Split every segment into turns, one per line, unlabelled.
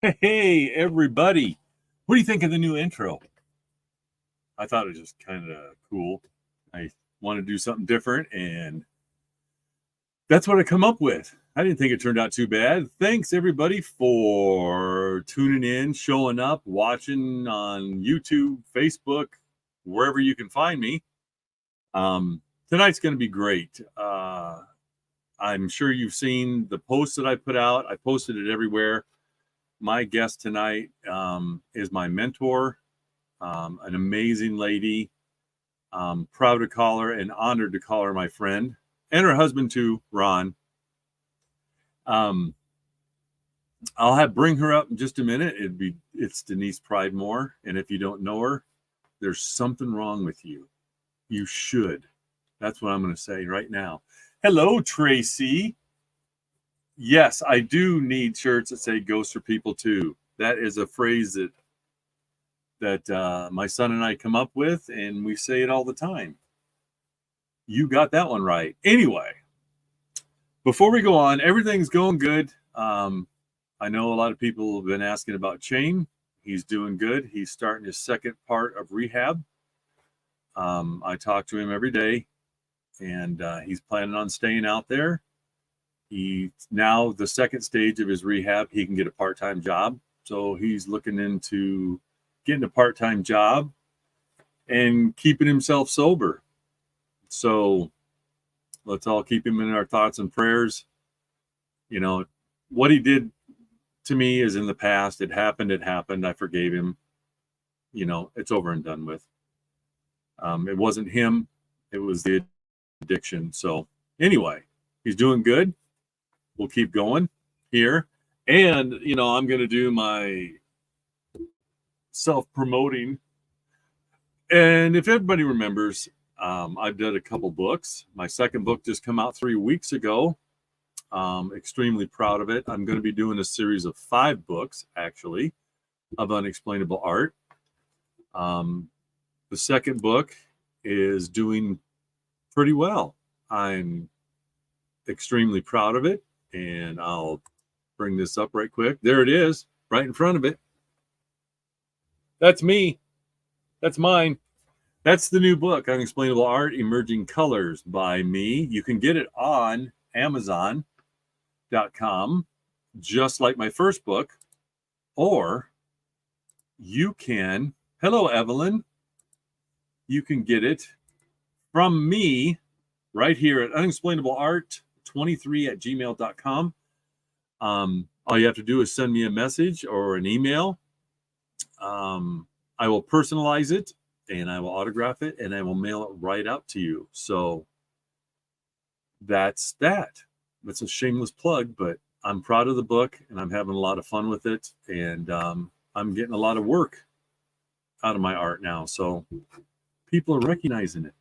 Hey, everybody. What do you think of the new intro? I thought it was just kind of cool. I want to do something different, and that's what I come up with. I didn't think it turned out too bad. Thanks, everybody, for tuning in, showing up, watching on YouTube, Facebook, wherever you can find me. Tonight's going to be great. I'm sure you've seen the posts that I put out. I posted it everywhere. My guest tonight is my mentor, an amazing lady. Proud to call her and honored to call her my friend, and her husband too, Ron. I'll bring her up in just a minute. It's Denise Pridemore, and if you don't know her, there's something wrong with you. You should. That's what I'm going to say right now. Hello, Tracy. Yes, I do need shirts that say "Ghosts are people too." That is a phrase that my son and I come up with, and we say it all the time. You got that one right. Anyway, before we go on, everything's going good. I know a lot of people have been asking about Shane. He's doing good. He's starting his second part of rehab. I talk to him every day, and he's planning on staying out there. He now the second stage of his rehab, he can get a part-time job. So he's looking into getting a part-time job and keeping himself sober. So let's all keep him in our thoughts and prayers. You know, what he did to me is in the past. It happened. I forgave him. You know, it's over and done with. It wasn't him. It was the addiction. So anyway, he's doing good. We'll keep going here. And, you know, I'm going to do my self-promoting. And if everybody remembers, I've done a couple books. My second book just come out 3 weeks ago. Extremely proud of it. I'm going to be doing a series of 5 books, actually, of unexplainable art. The second book is doing pretty well. I'm extremely proud of it. And I'll bring this up right quick. There it is, right in front of it. That's me. That's mine. That's the new book, Unexplainable Art, Emerging Colors by me. You can get it on Amazon.com, just like my first book. Or you can, hello, Evelyn. You can get it from me right here at unexplainableart23@gmail.com. All you have to do is send me a message or an email. I will personalize it, and I will autograph it, and I will mail it right out to you. So that's that. It's a shameless plug, but I'm proud of the book, and I'm having a lot of fun with it, and I'm getting a lot of work out of my art now. So people are recognizing it,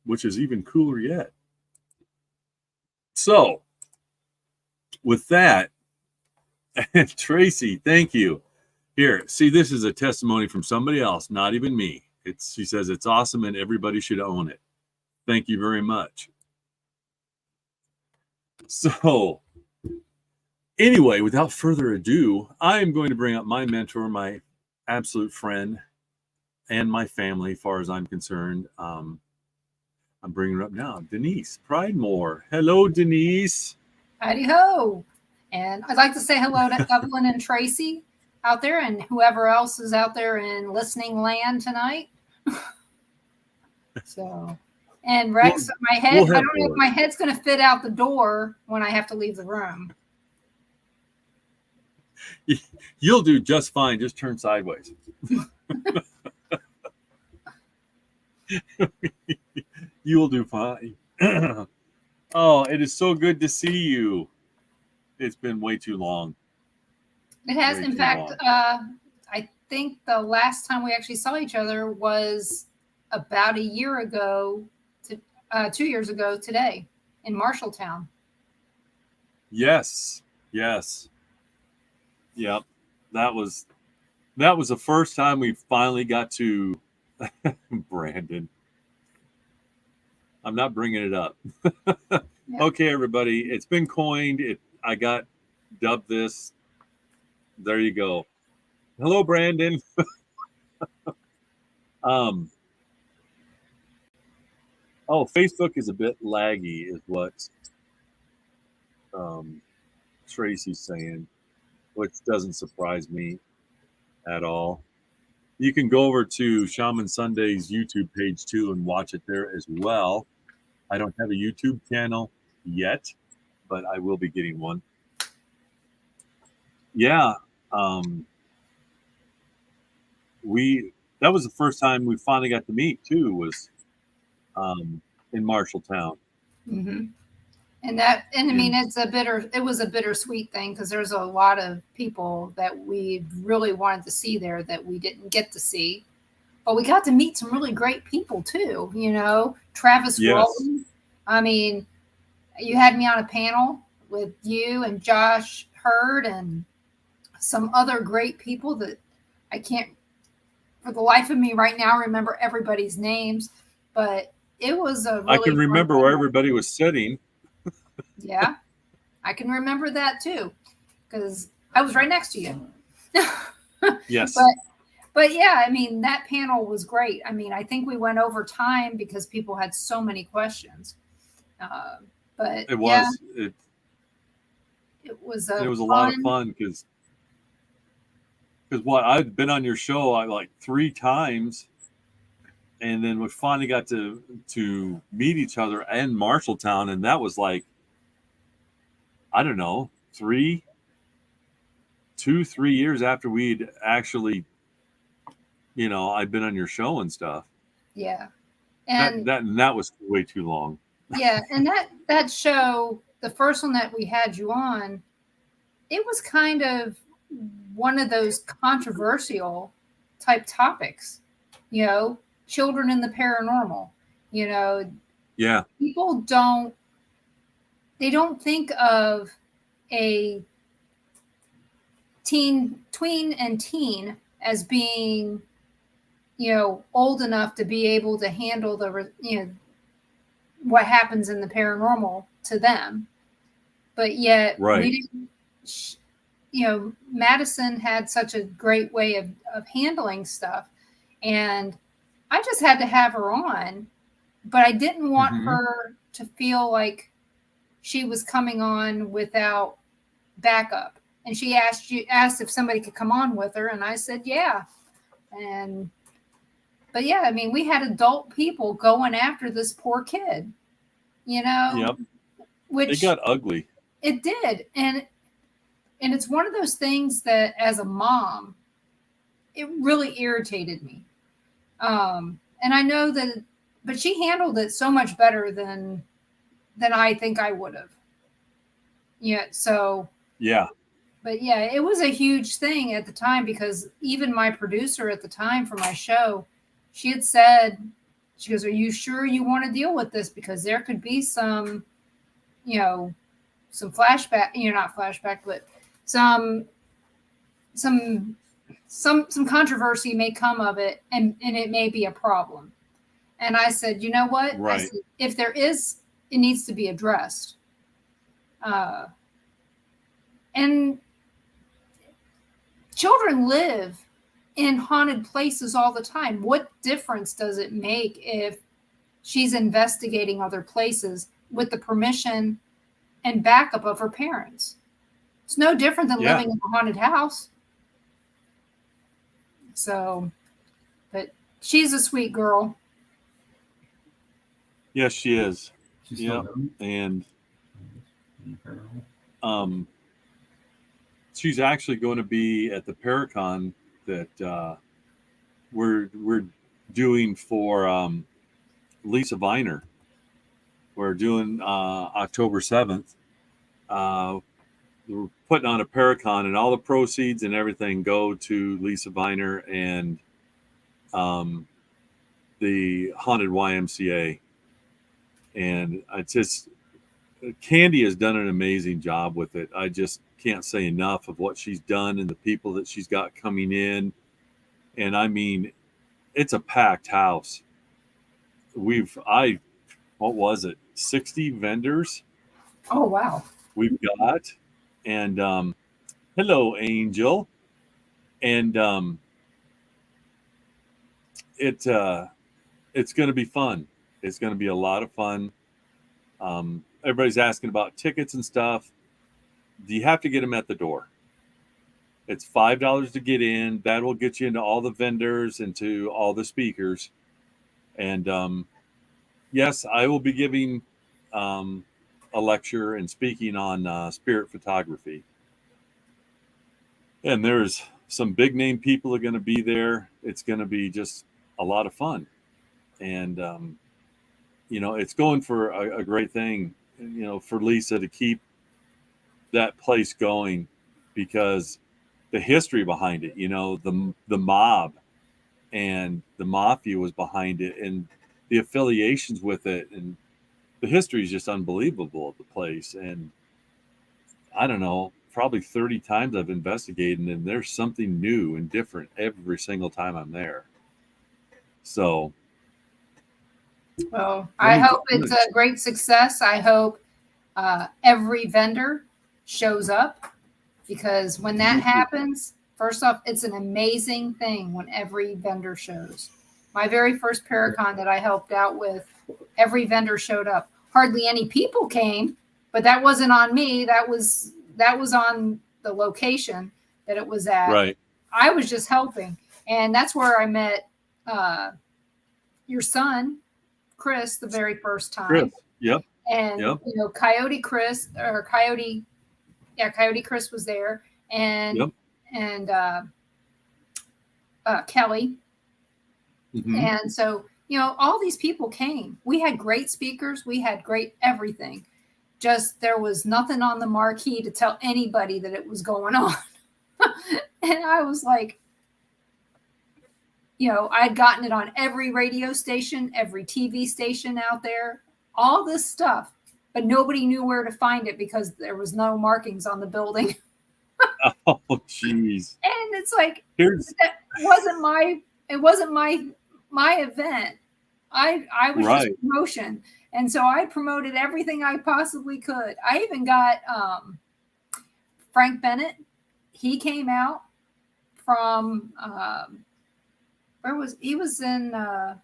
which is even cooler yet. So with that, Tracy, thank you. Here, see, this is a testimony from somebody else, not even me. She says it's awesome and everybody should own it. Thank you very much. So anyway, without further ado, I am going to bring up my mentor, my absolute friend, and my family, as far as I'm concerned. I'm bringing her up now, Denise Pridemore. Hello, Denise.
Howdy ho. And I'd like to say hello to Evelyn and Tracy out there and whoever else is out there in listening land tonight. So, and Rex, my head, I don't know if my head's going to fit out the door when I have to leave the room.
You'll do just fine. Just turn sideways. You will do fine. Oh, it is so good to see you. It's been way too long.
It has. In fact, I think the last time we actually saw each other was about a year ago, 2 years ago today in Marshalltown.
Yes. Yep. That was the first time we finally got to Brandon. I'm not bringing it up. Yeah. Okay, everybody. It's been coined. I got dubbed this There you go. Hello, Brandon. Oh, Facebook is a bit laggy, is what Tracy's saying, which doesn't surprise me at all. You can go over to Shaman Sunday's YouTube page too and watch it there as well. I don't have a YouTube channel yet, but I will be getting one. Yeah, that was the first time we finally got to meet too. Was in Marshalltown.
Mm-hmm. And I mean, it was a bittersweet thing because there's a lot of people that we really wanted to see there that we didn't get to see, but we got to meet some really great people too. Travis Walton. I mean, you had me on a panel with you and Josh Hurd and some other great people that I can't, for the life of me right now, remember everybody's names, but it was a really
I can remember where everybody was sitting.
Yeah, I can remember that too, because I was right next to you.
Yes.
But yeah, I mean, that panel was great. I mean, I think we went over time because people had so many questions. But
it was
it was
a lot of fun because I've been on your show like 3 times, and then we finally got to meet each other in Marshalltown, and that was like, I don't know, 3 years after we'd actually, I'd been on your show and stuff.
Yeah.
And that was way too long.
Yeah. And that show, the first one that we had you on, it was kind of one of those controversial type topics, children in the paranormal,
Yeah.
People don't think of a tween and teen as being, old enough to be able to handle what happens in the paranormal to them. But yet,
right.
we didn't, Madison had such a great way of handling stuff. And I just had to have her on, but I didn't want her to feel like she was coming on without backup. And she asked if somebody could come on with her. And I said, yeah. But yeah, I mean, we had adult people going after this poor kid,
Yep.
Which
it got ugly.
It did. And it's one of those things that as a mom, it really irritated me. And I know that, but she handled it so much better than I think I would have. Yeah. So.
Yeah.
But yeah, it was a huge thing at the time because even my producer at the time for my show, she had said, she goes, "Are you sure you want to deal with this? Because there could be some, some flashback, not flashback, but some controversy may come of it and it may be a problem." And I said, you know what?
Right.
I said, if there is, it needs to be addressed. And children live in haunted places all the time. What difference does it make if she's investigating other places with the permission and backup of her parents? It's no different than living in a haunted house. So, but she's a sweet girl.
Yes, she is. Yeah, and she's actually going to be at the Paracon that we're doing for Lisa Viner. We're doing October 7th. We're putting on a Paracon, and all the proceeds and everything go to Lisa Viner and the Haunted YMCA. And it's just, Candy has done an amazing job with it. I just can't say enough of what she's done and the people that she's got coming in. And I mean, it's a packed house. What was it? 60 vendors.
Oh, wow.
We've got. And hello, Angel. And it's going to be fun. It's going to be a lot of fun. Everybody's asking about tickets and stuff. You have to get them at the door. It's $5 to get in. That will get you into all the vendors and to all the speakers. And yes, I will be giving a lecture and speaking on spirit photography. And there's some big name people are going to be there. It's going to be just a lot of fun. And, it's going for a great thing, for Lisa to keep that place going, because the history behind it, the mob and the mafia was behind it, and the affiliations with it, and the history is just unbelievable of the place. And I don't know, probably 30 times I've investigated, and there's something new and different every single time I'm there. So,
well, I hope it's a great success. I hope every vendor shows up, because when that happens, first off, it's an amazing thing when every vendor shows. My very first Paracon that I helped out with, every vendor showed up. Hardly any people came, but that wasn't on me. That was on the location that it was at.
Right.
I was just helping. And that's where I met your son, Chris, the very first time.
Chris. Yep.
And, Coyote Chris was there. And, and Kelly. Mm-hmm. And so, all these people came. We had great speakers. We had great everything. Just there was nothing on the marquee to tell anybody that it was going on. And I was like, I'd gotten it on every radio station, every TV station out there, all this stuff, but nobody knew where to find it because there was no markings on the building.
Oh, jeez.
And it's like, that wasn't my event. I was just promotion. And so I promoted everything I possibly could. I even got Frank Bennett. He came out from he was in I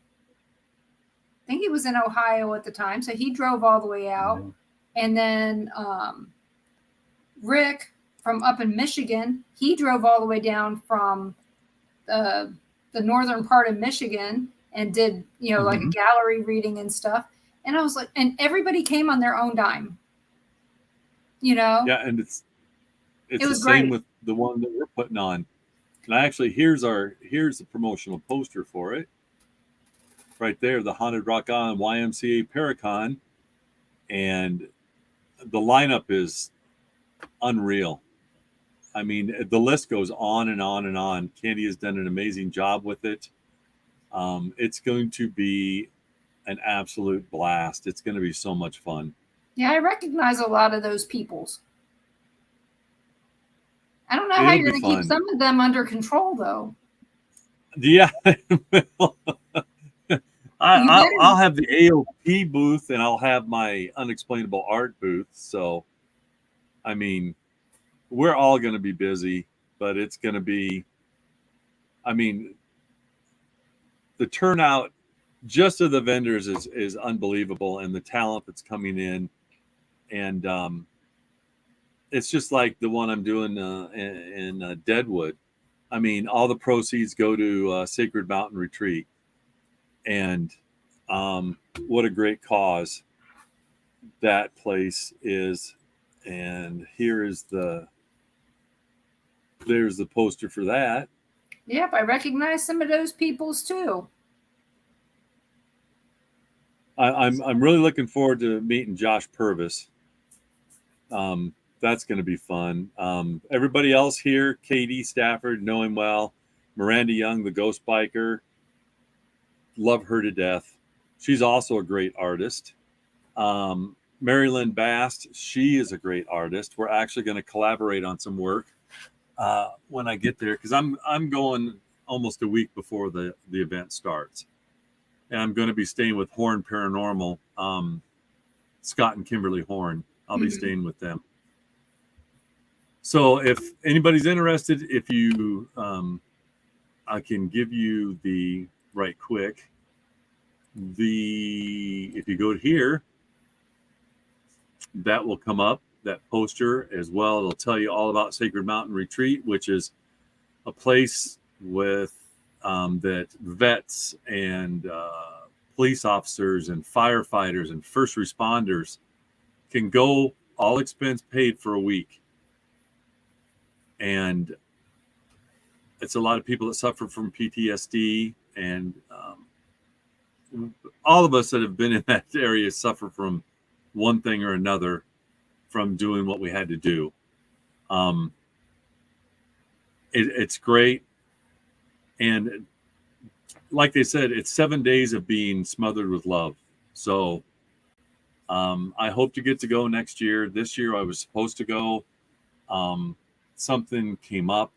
think he was in Ohio at the time. So he drove all the way out. Mm-hmm. And then Rick from up in Michigan, he drove all the way down from the northern part of Michigan and did, mm-hmm. like a gallery reading and stuff. And I was like, and everybody came on their own dime, Yeah,
and it was the same with the one that we're putting on. And actually, here's the promotional poster for it. Right there, the Haunted Rock On YMCA Paracon. And the lineup is unreal. I mean, the list goes on and on and on. Candy has done an amazing job with it. It's going to be an absolute blast. It's going to be so much fun.
Yeah, I recognize a lot of those peoples. I don't know how you're going to keep some of them under control, though.
Yeah. I'll have the AOP booth, and I'll have my unexplainable art booth. So, I mean, we're all going to be busy, but it's going to be, the turnout just of the vendors is unbelievable, and the talent that's coming in. And it's just like the one I'm doing in Deadwood. I mean, all the proceeds go to Sacred Mountain Retreat. And what a great cause that place is. And there's the poster for that.
Yep, I recognize some of those peoples too.
I'm really looking forward to meeting Josh Purvis. That's going to be fun. Everybody else here, Katie Stafford, know him well. Miranda Young, the Ghost Biker, love her to death. She's also a great artist. Mary Lynn Bast, she is a great artist. We're actually going to collaborate on some work when I get there, because I'm going almost a week before the event starts. And I'm going to be staying with Horn Paranormal, Scott and Kimberly Horn. I'll be staying with them. So if anybody's interested, if you, I can give you the right quick. If you go here, that will come up, that poster as well. It'll tell you all about Sacred Mountain Retreat, which is a place with that vets and police officers and firefighters and first responders can go, all expense paid, for a week. And it's a lot of people that suffer from PTSD, and all of us that have been in that area suffer from one thing or another from doing what we had to do. It's great. And like they said, it's 7 days of being smothered with love. So I hope to get to go next year. This year I was supposed to go. Something came up.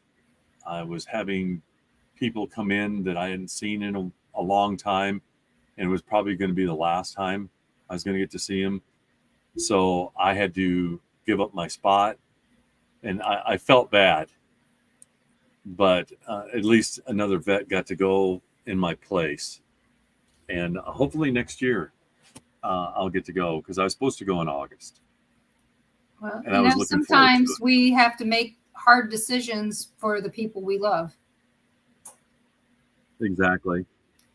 I was having people come in that I hadn't seen in a long time, and it was probably going to be the last time I was going to get to see him. So I had to give up my spot, and I felt bad. But at least another vet got to go in my place. And hopefully next year I'll get to go, because I was supposed to go in August.
Well,
and I was looking
sometimes
forward to it.
We have to make hard decisions for the people we love.
Exactly.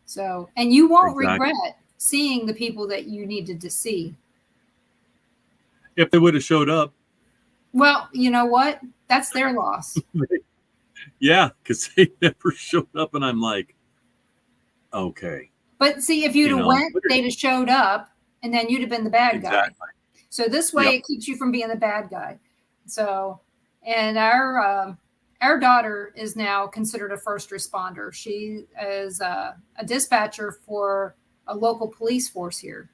So, and you won't regret seeing the people that you needed to see.
If they would have showed up.
Well, you know what? That's their loss.
Yeah, because they never showed up, and I'm like, okay.
But see, if you'd have went, they'd have showed up, and then you'd have been the bad guy. So this way, it keeps you from being the bad guy. So, and our daughter is now considered a first responder. She is a dispatcher for a local police force here.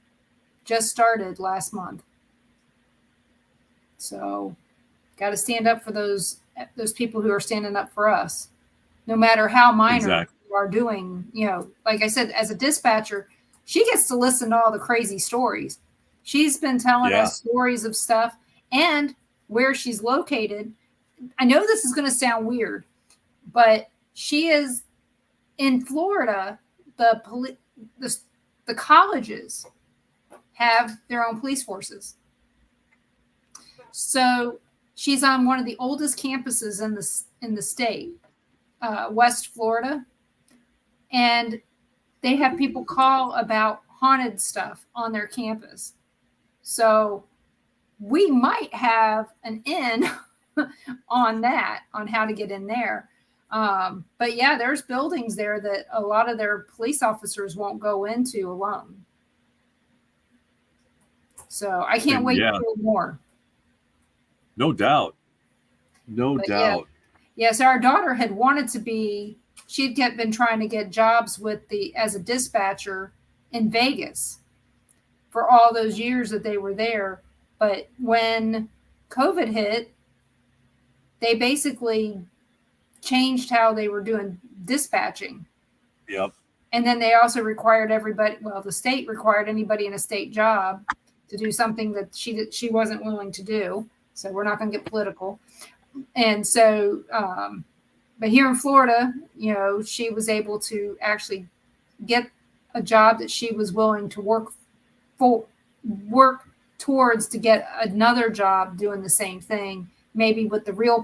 Just started last month. So, got to stand up for those people who are standing up for us, no matter how minor you are doing. You know, like I said, as a dispatcher, she gets to listen to all the crazy stories. She's been telling us stories of stuff and where she's located. I know this is going to sound weird, but she is in Florida. The colleges have their own police forces. So she's on one of the oldest campuses in the state, West Florida, and they have people call about haunted stuff on their campus. So we might have an in on that, on how to get in there. But yeah, there's buildings there that a lot of their police officers won't go into alone. So I can't wait to hear more.
No doubt. No doubt.
Yeah, so our daughter had wanted to be, she'd been trying to get jobs as a dispatcher in Vegas for all those years that they were there. But when COVID hit, they basically changed how they were doing dispatching.
Yep.
And then they also required the state required anybody in a state job to do something that she wasn't willing to do. So we're not going to get political. And so, but here in Florida, you know, she was able to actually get a job that she was willing to work towards to get another job doing the same thing, maybe with real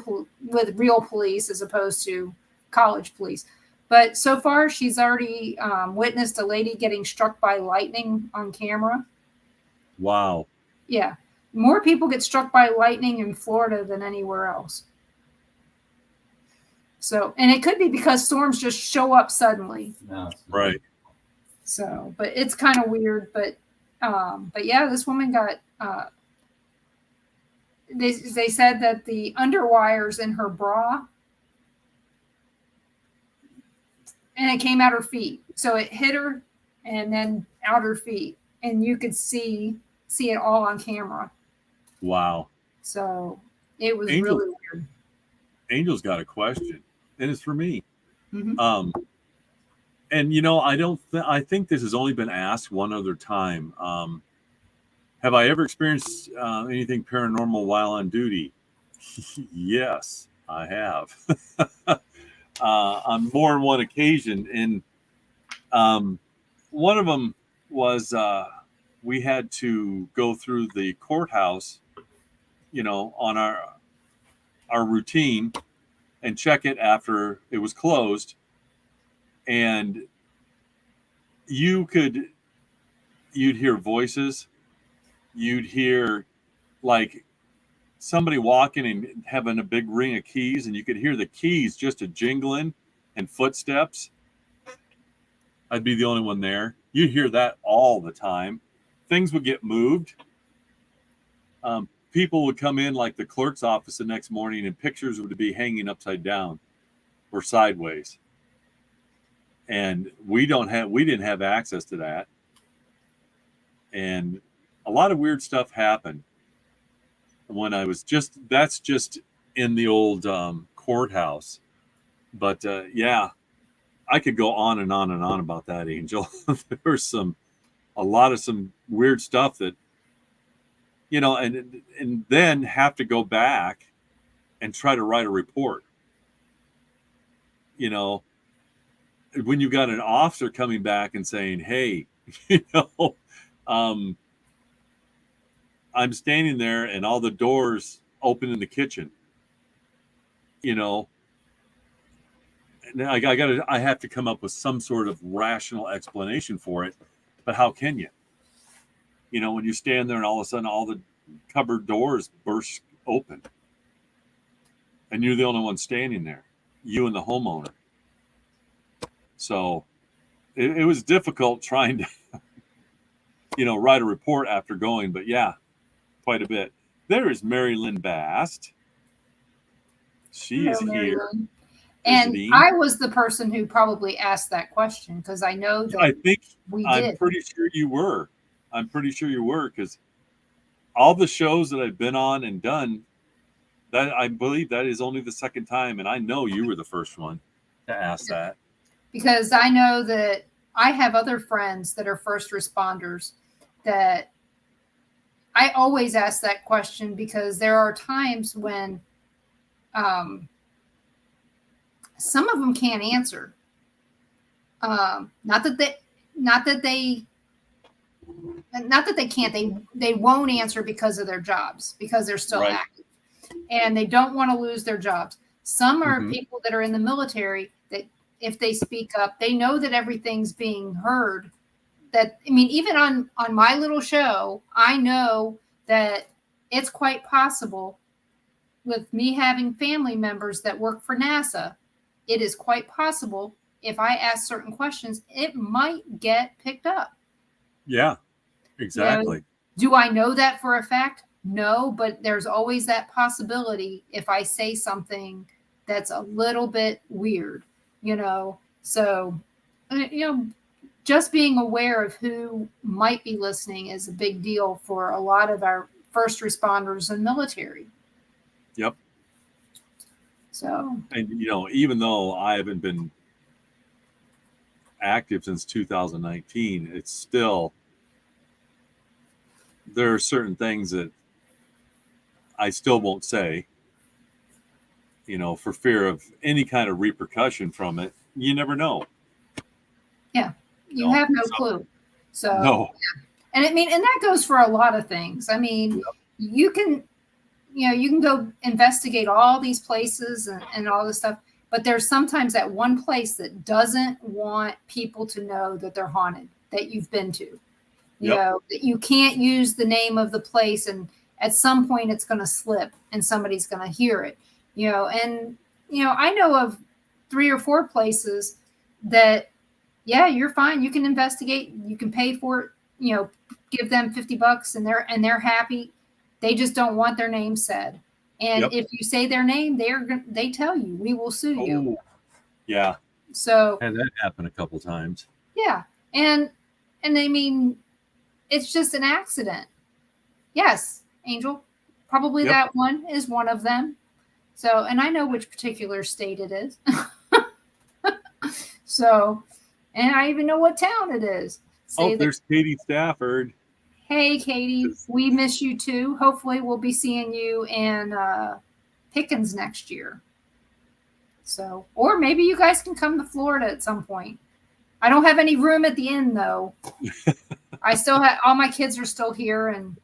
police as opposed to college police. But so far, she's already witnessed a lady getting struck by lightning on camera.
Wow.
Yeah. More people get struck by lightning in Florida than anywhere else. So, and it could be because storms just show up suddenly.
No.
Right.
So, but it's kind of weird. But yeah, this woman got. They said that the underwires in her bra, and it came out her feet. So it hit her, and then out her feet, and you could see it all on camera.
Wow.
So it was really weird.
Angel's got a question, and it's for me.
Mm-hmm.
And you know, I think this has only been asked one other time. Have I ever experienced anything paranormal while on duty? Yes, I have. On more than one occasion. And one of them was we had to go through the courthouse, on our routine and check it after it was closed. And you'd hear voices, you'd hear like somebody walking and having a big ring of keys, and you could hear the keys just a jingling and footsteps. I'd be the only one there. You'd hear that all the time. Things would get moved. People would come in like the clerk's office the next morning, and pictures would be hanging upside down or sideways. And we didn't have access to that. And a lot of weird stuff happened when that's just in the old courthouse. But yeah, I could go on and on and on about that, Angel. There's a lot of some weird stuff that, and then have to go back and try to write a report. When you got an officer coming back and saying, hey, I'm standing there and all the doors open in the kitchen, and I have to come up with some sort of rational explanation for it. But how can you? When you stand there and all of a sudden all the cupboard doors burst open and you're the only one standing there, you and the homeowner. So it was difficult trying to, write a report after going, but yeah, quite a bit. There is Mary Lynn Bast. She is here.
And I was the person who probably asked that question because I know that
I'm pretty sure you were. Because all the shows that I've been on and done, that I believe that is only the second time, and I know you were the first one to ask that.
Because I know that I have other friends that are first responders that I always ask that question because there are times when some of them can't answer. Not that they can't. They won't answer because of their jobs, because they're still active, and they don't want to lose their jobs. Some are people that are in the military that if they speak up, they know that everything's being heard. Even on my little show, I know that it's quite possible with me having family members that work for NASA. It is quite possible if I ask certain questions, it might get picked up.
Yeah, exactly.
Do I know that for a fact? No, but there's always that possibility if I say something that's a little bit weird, So, just being aware of who might be listening is a big deal for a lot of our first responders and military.
Yep.
So,
and even though I haven't been active since 2019, it's still, there are certain things that I still won't say, for fear of any kind of repercussion from it. You never know.
Yeah, you have no clue. So,
no.
Yeah. And that goes for a lot of things. You can go investigate all these places and all this stuff, but there's sometimes that one place that doesn't want people to know that they're haunted, that you've been to. That you can't use the name of the place, and at some point it's going to slip and somebody's going to hear it. I know of 3 or 4 places that, you're fine. You can investigate. You can pay for it. Give them $50 and they're happy. They just don't want their name said. And if you say their name, they tell you, we will sue you.
Yeah.
So
had that happen a couple times.
Yeah. And it's just an accident. Yes, Angel. Probably that one is one of them. So, and I know which particular state it is. So, and I even know what town it is.
There's Katie Stafford.
Hey, Katie, we miss you too. Hopefully we'll be seeing you in Pickens next year. So, or maybe you guys can come to Florida at some point. I don't have any room at the inn though. I still have all my kids are still here, and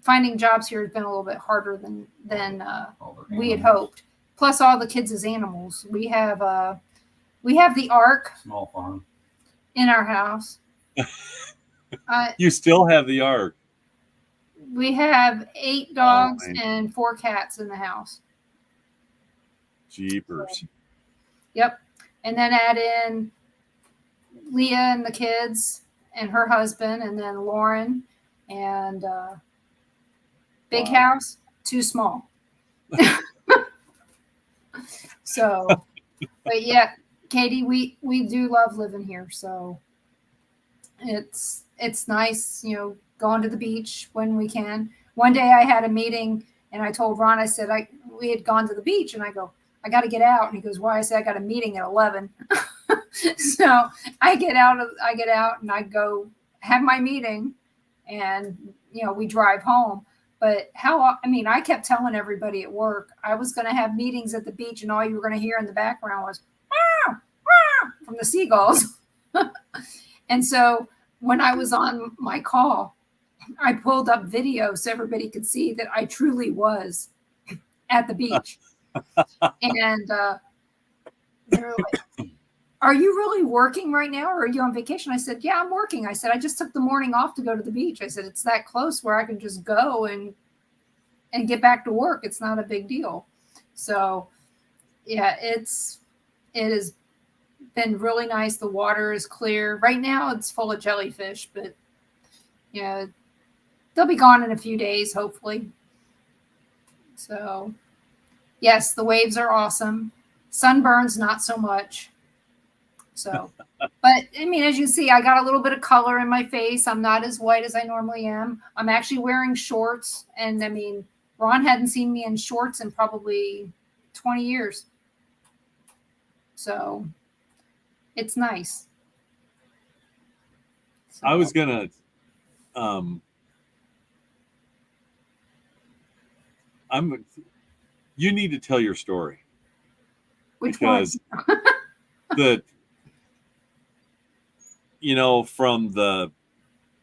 finding jobs here has been a little bit harder than we had hoped. Plus, all the kids as animals. We have the Ark,
small farm,
in our house.
You still have the Ark.
We have 8 dogs and 4 cats in the house.
Jeepers.
So, yep. And then add in Leah and the kids and her husband, and then Lauren, and big house, too small. So, but yeah, Katie, we do love living here. So it's nice, going to the beach when we can. One day I had a meeting and I told Ron, I said, we had gone to the beach, and I go, I got to get out. And he goes, why? I said, I got a meeting at 11. So I get out and I go have my meeting, and, we drive home. But I kept telling everybody at work, I was going to have meetings at the beach, and all you were going to hear in the background was, "Meow, meow," from the seagulls. And so when I was on my call, I pulled up video so everybody could see that I truly was at the beach. And they were like, are you really working right now, or are you on vacation? I said, yeah, I'm working. I said, I just took the morning off to go to the beach. I said, it's that close where I can just go and get back to work. It's not a big deal. So yeah, it has been really nice. The water is clear. Right now it's full of jellyfish, but they'll be gone in a few days, hopefully. So yes, the waves are awesome. Sunburns, not so much. So, but as you see, I got a little bit of color in my face. I'm not as white as I normally am. I'm actually wearing shorts. And Ron hadn't seen me in shorts in probably 20 years. So it's nice. So,
I was going to, you need to tell your story.
Which
because
one?
From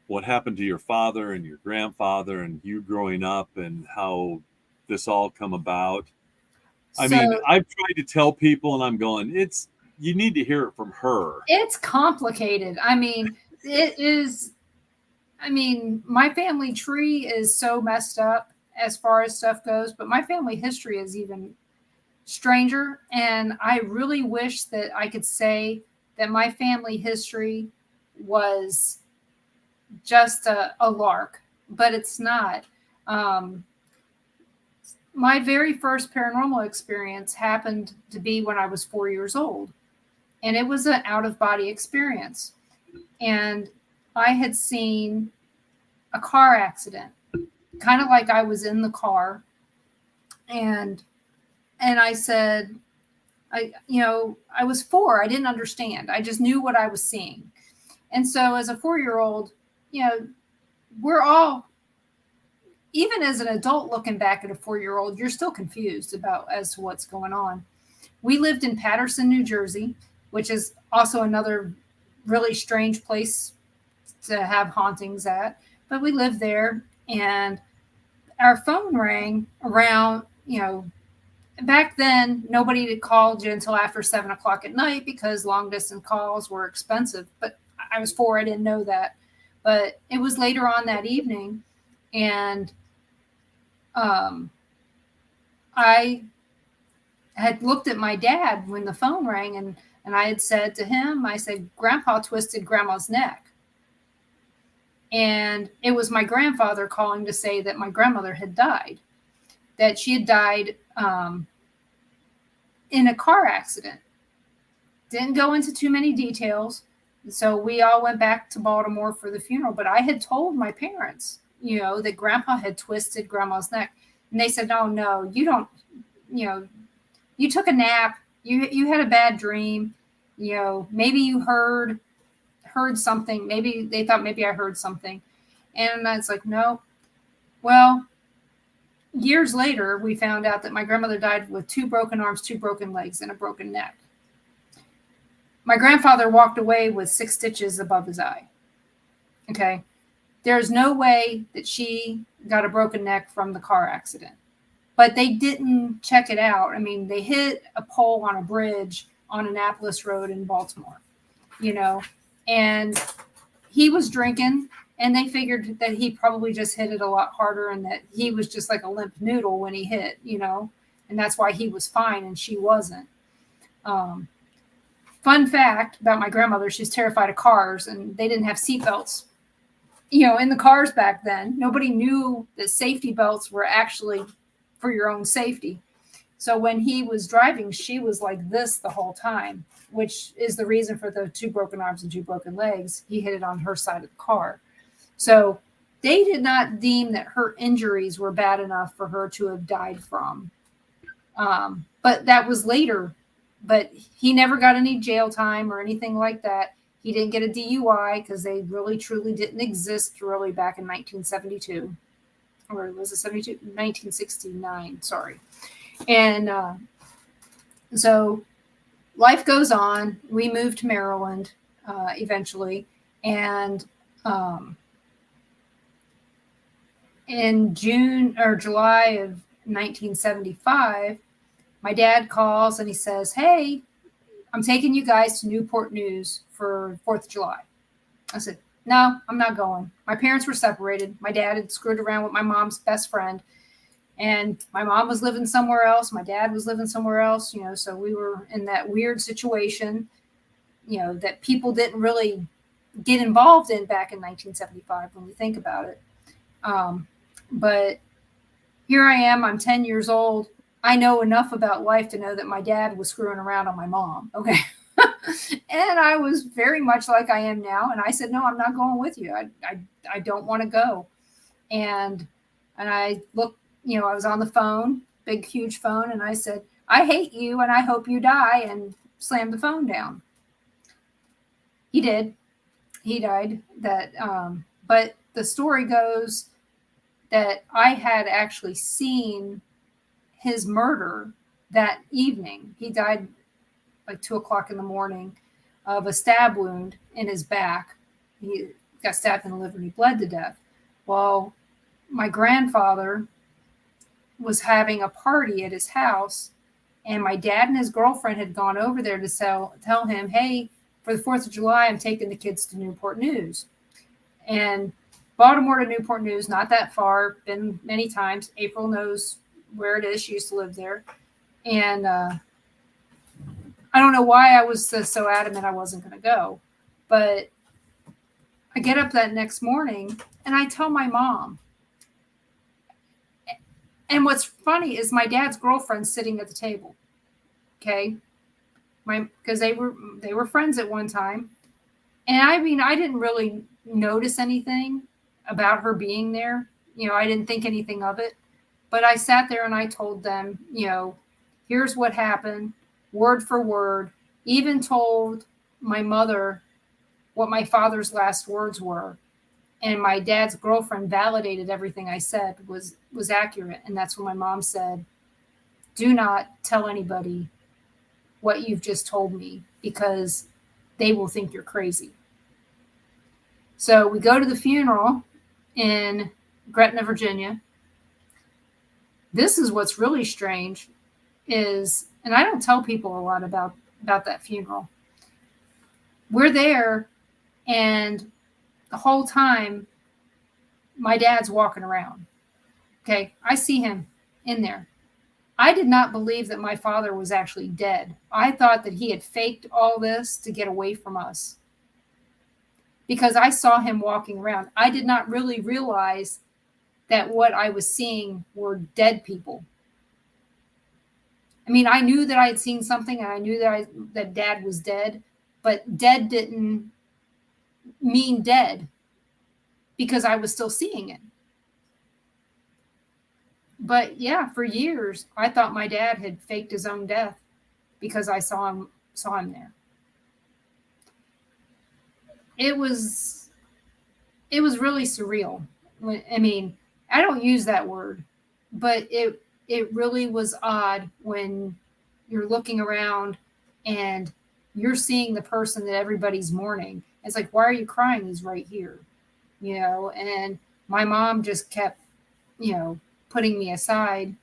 what happened to your father and your grandfather and you growing up and how this all come about. I've tried to tell people, and I'm going, you need to hear it from her.
It's complicated. It is. My family tree is so messed up as far as stuff goes, but my family history is even stranger. And I really wish that I could say that my family history was just a lark, but it's not. My very first paranormal experience happened to be when I was 4 years old, and it was an out-of-body experience. And I had seen a car accident, kind of like I was in the car, and I said, I was 4. I didn't understand. I just knew what I was seeing. And so as a 4-year-old, we're all, even as an adult looking back at a 4-year-old, you're still confused as to what's going on. We lived in Patterson, New Jersey, which is also another really strange place to have hauntings at. But we lived there, and our phone rang around, back then, nobody had called you until after 7 o'clock at night because long distance calls were expensive. But I was 4, I didn't know that. But it was later on that evening, and I had looked at my dad when the phone rang, and I had said to him, I said, Grandpa twisted Grandma's neck. And it was my grandfather calling to say that my grandmother had died, that she had died in a car accident. Didn't go into too many details. So we all went back to Baltimore for the funeral. But I had told my parents, that Grandpa had twisted Grandma's neck. And they said, no, you don't, you took a nap. You had a bad dream. Maybe you heard something. Maybe they thought maybe I heard something. And I was like, no. Well, years later, we found out that my grandmother died with 2 broken arms, 2 broken legs, and a broken neck. My grandfather walked away with 6 stitches above his eye. Okay. There's no way that she got a broken neck from the car accident. But they didn't check it out. I mean, they hit a pole on a bridge on Annapolis Road in Baltimore, and he was drinking, and they figured that he probably just hit it a lot harder and that he was just like a limp noodle when he hit, and that's why he was fine and she wasn't. Fun fact about my grandmother, she's terrified of cars, and they didn't have seatbelts, in the cars back then. Nobody knew that safety belts were actually for your own safety. So when he was driving, she was like this the whole time, which is the reason for the 2 broken arms and 2 broken legs. He hit it on her side of the car. So they did not deem that her injuries were bad enough for her to have died from. But that was later. But he never got any jail time or anything like that. He didn't get a DUI because they really, truly didn't exist really back in 1972. Or was it 72? 1969, sorry. And so life goes on. We moved to Maryland eventually. And in June or July of 1975, my dad calls and he says, "Hey, I'm taking you guys to Newport News for 4th of July." I said, "No, I'm not going." My parents were separated. My dad had screwed around with my mom's best friend, and my mom was living somewhere else. My dad was living somewhere else, so we were in that weird situation, that people didn't really get involved in back in 1975 when you think about it. But here I am, I'm 10 years old. I know enough about life to know that my dad was screwing around on my mom. Okay. And I was very much like I am now. And I said, "No, I'm not going with you. I don't want to go." And I looked, I was on the phone, big, huge phone. And I said, "I hate you and I hope you die," and slammed the phone down. He did. He died. But the story goes that I had actually seen his murder that evening. He died like 2:00 in the morning of a stab wound in his back. He got stabbed in the liver and he bled to death. Well, my grandfather was having a party at his house, and my dad and his girlfriend had gone over there to tell him, "Hey, for the 4th of July, I'm taking the kids to Newport News." And Baltimore to Newport News, not that far, been many times. April knows where it is. She used to live there. And I don't know why I was so adamant I wasn't going to go. But I get up that next morning and I tell my mom. And what's funny is my dad's girlfriend's sitting at the table. Okay. Because they were friends at one time. And I mean, I didn't really notice anything about her being there. I didn't think anything of it. But I sat there and I told them, here's what happened, word for word. Even told my mother what my father's last words were. And my dad's girlfriend validated everything I said was accurate. And that's when my mom said, "Do not tell anybody what you've just told me because they will think you're crazy." So we go to the funeral in Gretna, Virginia. This is what's really strange is, and I don't tell people a lot about that funeral. We're there, and the whole time my dad's walking around. Okay, I see him in there. I did not believe that my father was actually dead. I thought that he had faked all this to get away from us because I saw him walking around. I did not really realize that what I was seeing were dead people. I mean, I knew that I had seen something, and I knew that Dad was dead, but dead didn't mean dead because I was still seeing it. But yeah, for years, I thought my dad had faked his own death because I saw him there. It was really surreal. I mean, I don't use that word, but it really was odd when you're looking around and you're seeing the person that everybody's mourning. It's like, why are you crying? He's right here, and my mom just kept, putting me aside.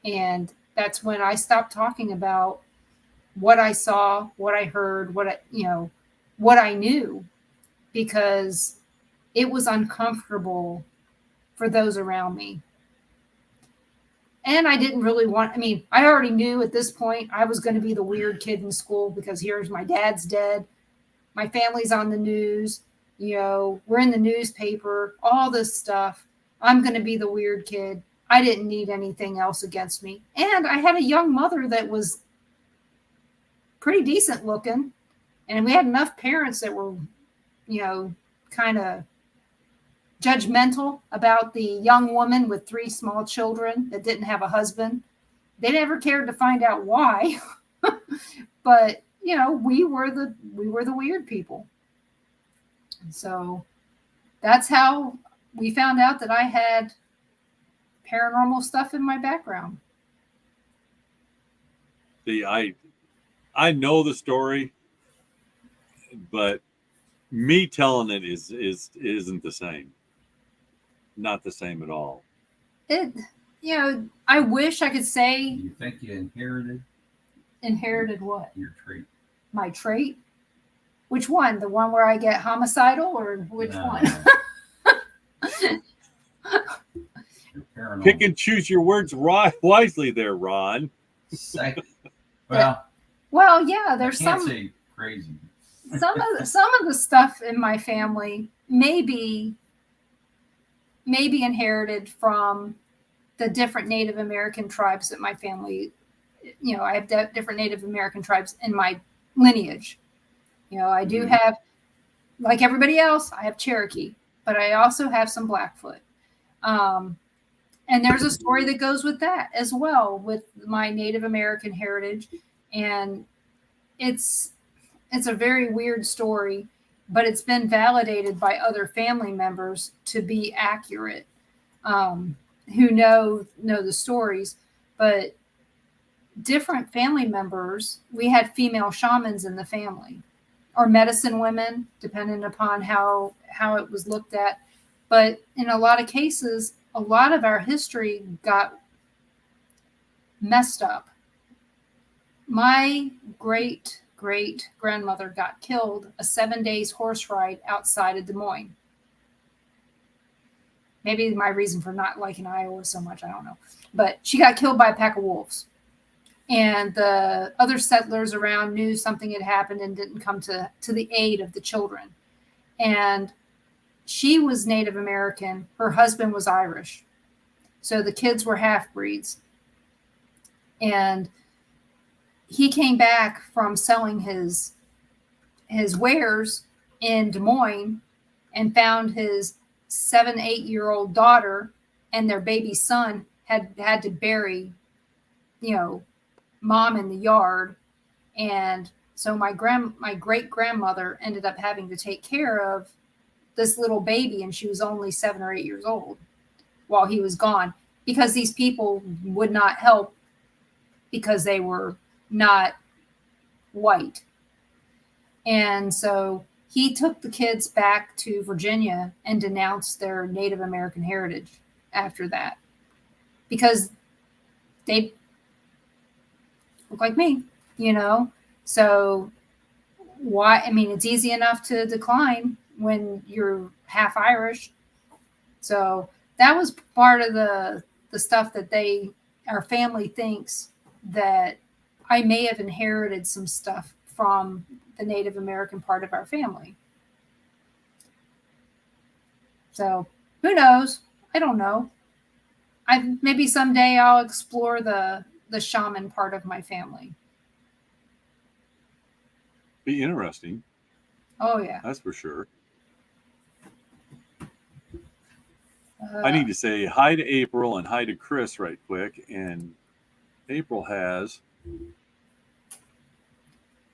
And that's when I stopped talking about what I saw, what I heard, what I knew, because it was uncomfortable for those around me. And I didn't really I already knew at this point I was going to be the weird kid in school, because here's my dad's dead. My family's on the news. We're in the newspaper, all this stuff. I'm going to be the weird kid. I didn't need anything else against me. And I had a young mother that was pretty decent looking. And we had enough parents that were, kind of judgmental about the young woman with 3 small children that didn't have a husband. They never cared to find out why. But, we were the weird people. So that's how we found out that I had paranormal stuff in my background.
See, I know the story, but me telling it isn't the same. Not the same at all.
I wish I could say.
You think you inherited?
Inherited what?
Your trait.
My trait? Which one? The one where I get homicidal, or which one?
Pick and choose your words wisely there, Ron.
Second.
Well, yeah, there's
I can't say crazy.
some of the stuff in my family maybe inherited from the different Native American tribes that my family, I have different Native American tribes in my lineage. I do have, like everybody else, I have Cherokee, but I also have some Blackfoot. And there's a story that goes with that as well, with my Native American heritage. And it's a very weird story, but it's been validated by other family members to be accurate, who know the stories. But different family members, we had female shamans in the family, or medicine women, depending upon how it was looked at. But in a lot of cases, a lot of our history got messed up. My great grandmother got killed a 7 days horse ride outside of Des Moines. Maybe my reason for not liking Iowa so much, I don't know. But she got killed by a pack of wolves. And the other settlers around knew something had happened and didn't come to the aid of the children. And she was Native American. Her husband was Irish. So the kids were half-breeds. And he came back from selling his wares in Des Moines and found his 7-8-year-old daughter and their baby son had to bury, mom in the yard. And so my great grandmother ended up having to take care of this little baby, and she was only 7 or 8 years old while he was gone, because these people would not help because they were not white. And so he took the kids back to Virginia and denounced their Native American heritage after that, because they look like me, So why? I mean, it's easy enough to decline when you're half Irish. So that was part of the stuff that our family thinks that I may have inherited some stuff from the Native American part of our family. So who knows? I don't know. Maybe someday I'll explore the shaman part of my family.
Be interesting.
Oh yeah,
that's for sure. I need to say hi to April and hi to Chris right quick. And April has...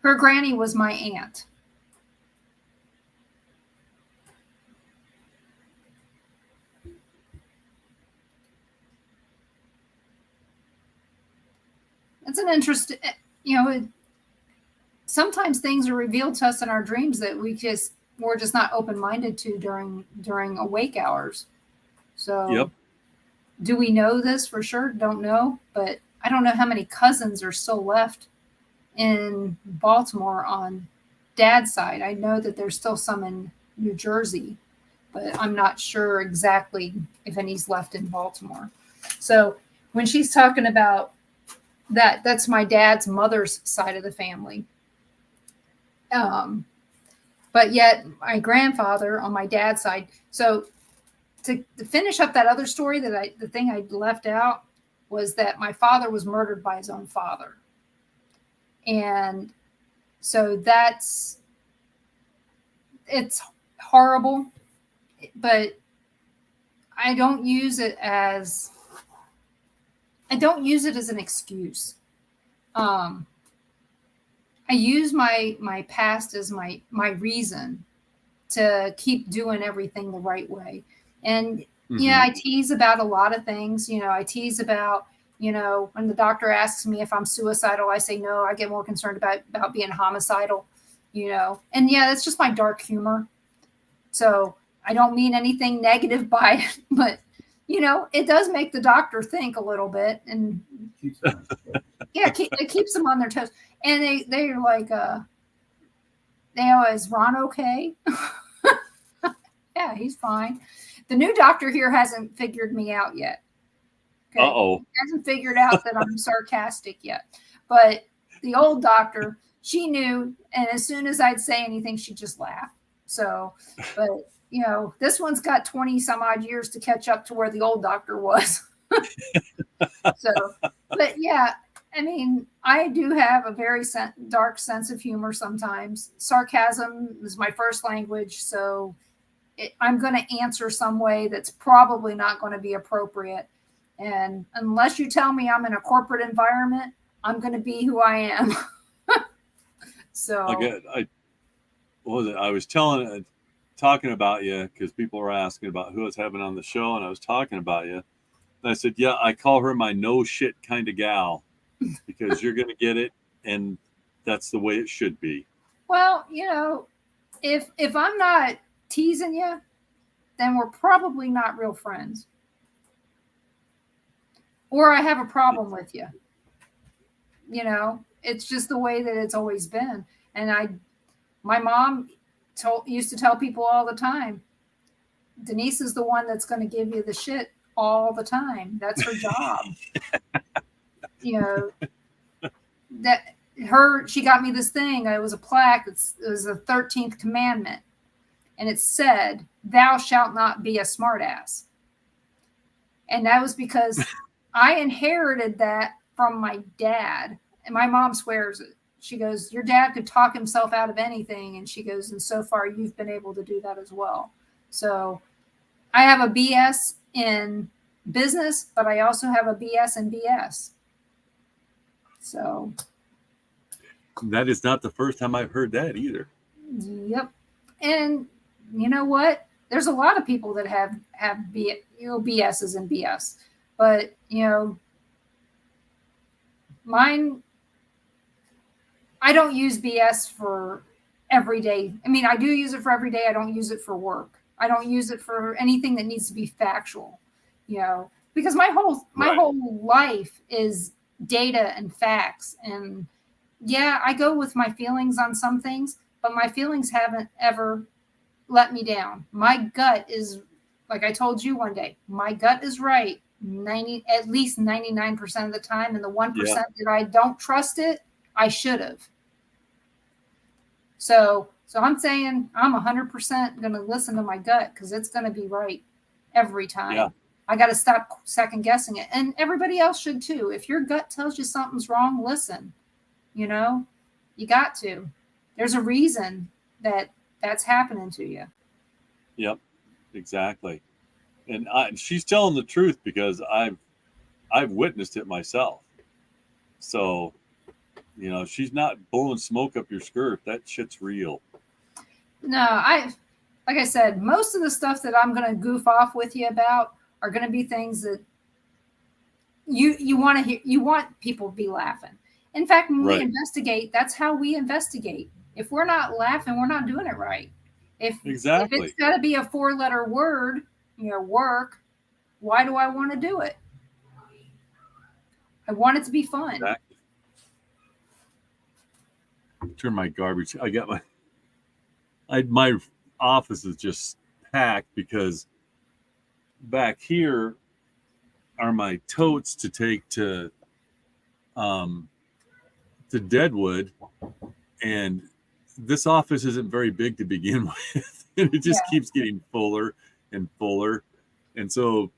her granny was my aunt. it's an interest. Sometimes things are revealed to us in our dreams that we're just not open-minded to during awake hours. So
Yep.
do we know this for sure? Don't know, but I don't know how many cousins are still left in Baltimore on Dad's side. I know that there's still some in New Jersey, but I'm not sure exactly if any's left in Baltimore. So when she's talking about that's my dad's mother's side of the family. But yet my grandfather on my dad's side. So to finish up that other story the thing I left out was that my father was murdered by his own father. And so it's horrible, but I don't use it as an excuse. I use my past as my reason to keep doing everything the right way. And yeah, I tease about a lot of things. I tease about, when the doctor asks me if I'm suicidal, I say no. I get more concerned about being homicidal, and yeah, that's just my dark humor. So I don't mean anything negative by it, but it does make the doctor think a little bit, and yeah, it keeps them on their toes. And they're like, is Ron okay? Yeah, he's fine. The new doctor here hasn't figured me out yet. Okay?
Uh-oh.
He hasn't figured out that I'm sarcastic yet. But the old doctor, she knew, and as soon as I'd say anything, she'd just laugh. So, but this one's got 20 some odd years to catch up to where the old doctor was. So, but yeah, I mean, I do have a very dark sense of humor sometimes. Sarcasm is my first language, so I'm going to answer some way that's probably not going to be appropriate. And unless you tell me I'm in a corporate environment, I'm going to be who I am. So
I was talking about you because people were asking about who I was having on the show, and I was talking about you. And I said, yeah, I call her my no shit kind of gal because you're going to get it, and that's the way it should be.
Well, if I'm not teasing you, then we're probably not real friends. Or I have a problem with you. It's just the way that it's always been. And my mom used to tell people all the time, Denise is the one that's going to give you the shit all the time. That's her job. She got me this thing. It was a plaque. It was the 13th commandment. And it said, thou shalt not be a smartass. And that was because I inherited that from my dad. And my mom swears it. She goes, your dad could talk himself out of anything. And she goes, and so far you've been able to do that as well. So I have a BS in business, but I also have a BS in BS. So
that is not the first time I've heard that either.
Yep. And you know what? There's a lot of people that have BSs and BS, but mine, I don't use BS for every day. I mean, I do use it for every day. I don't use it for work. I don't use it for anything that needs to be factual, because my whole life is data and facts. And yeah, I go with my feelings on some things, but my feelings haven't ever let me down. My gut is, like I told you one day, my gut is right at least 99% of the time. And the 1% that I don't trust it, I should have. So I'm saying I'm 100% going to listen to my gut because it's going to be right every time. Yeah. I got to stop second guessing it. And everybody else should too. If your gut tells you something's wrong, listen. You got to. There's a reason that's happening to you.
Yep, exactly. And she's telling the truth because I've witnessed it myself. So, she's not blowing smoke up your skirt. That shit's real.
No, like I said, most of the stuff that I'm going to goof off with you about are going to be things that you want to hear, you want people to be laughing. In fact, when we
Right.
investigate, that's how we investigate. If we're not laughing, we're not doing it right. If
Exactly.
it's got to be a 4-letter word, work, why do I want to do it? I want it to be fun.
Exactly. Turn my garbage. I got my office is just packed because back here are my totes to take to Deadwood, and this office isn't very big to begin with, and it just keeps getting fuller and fuller. And so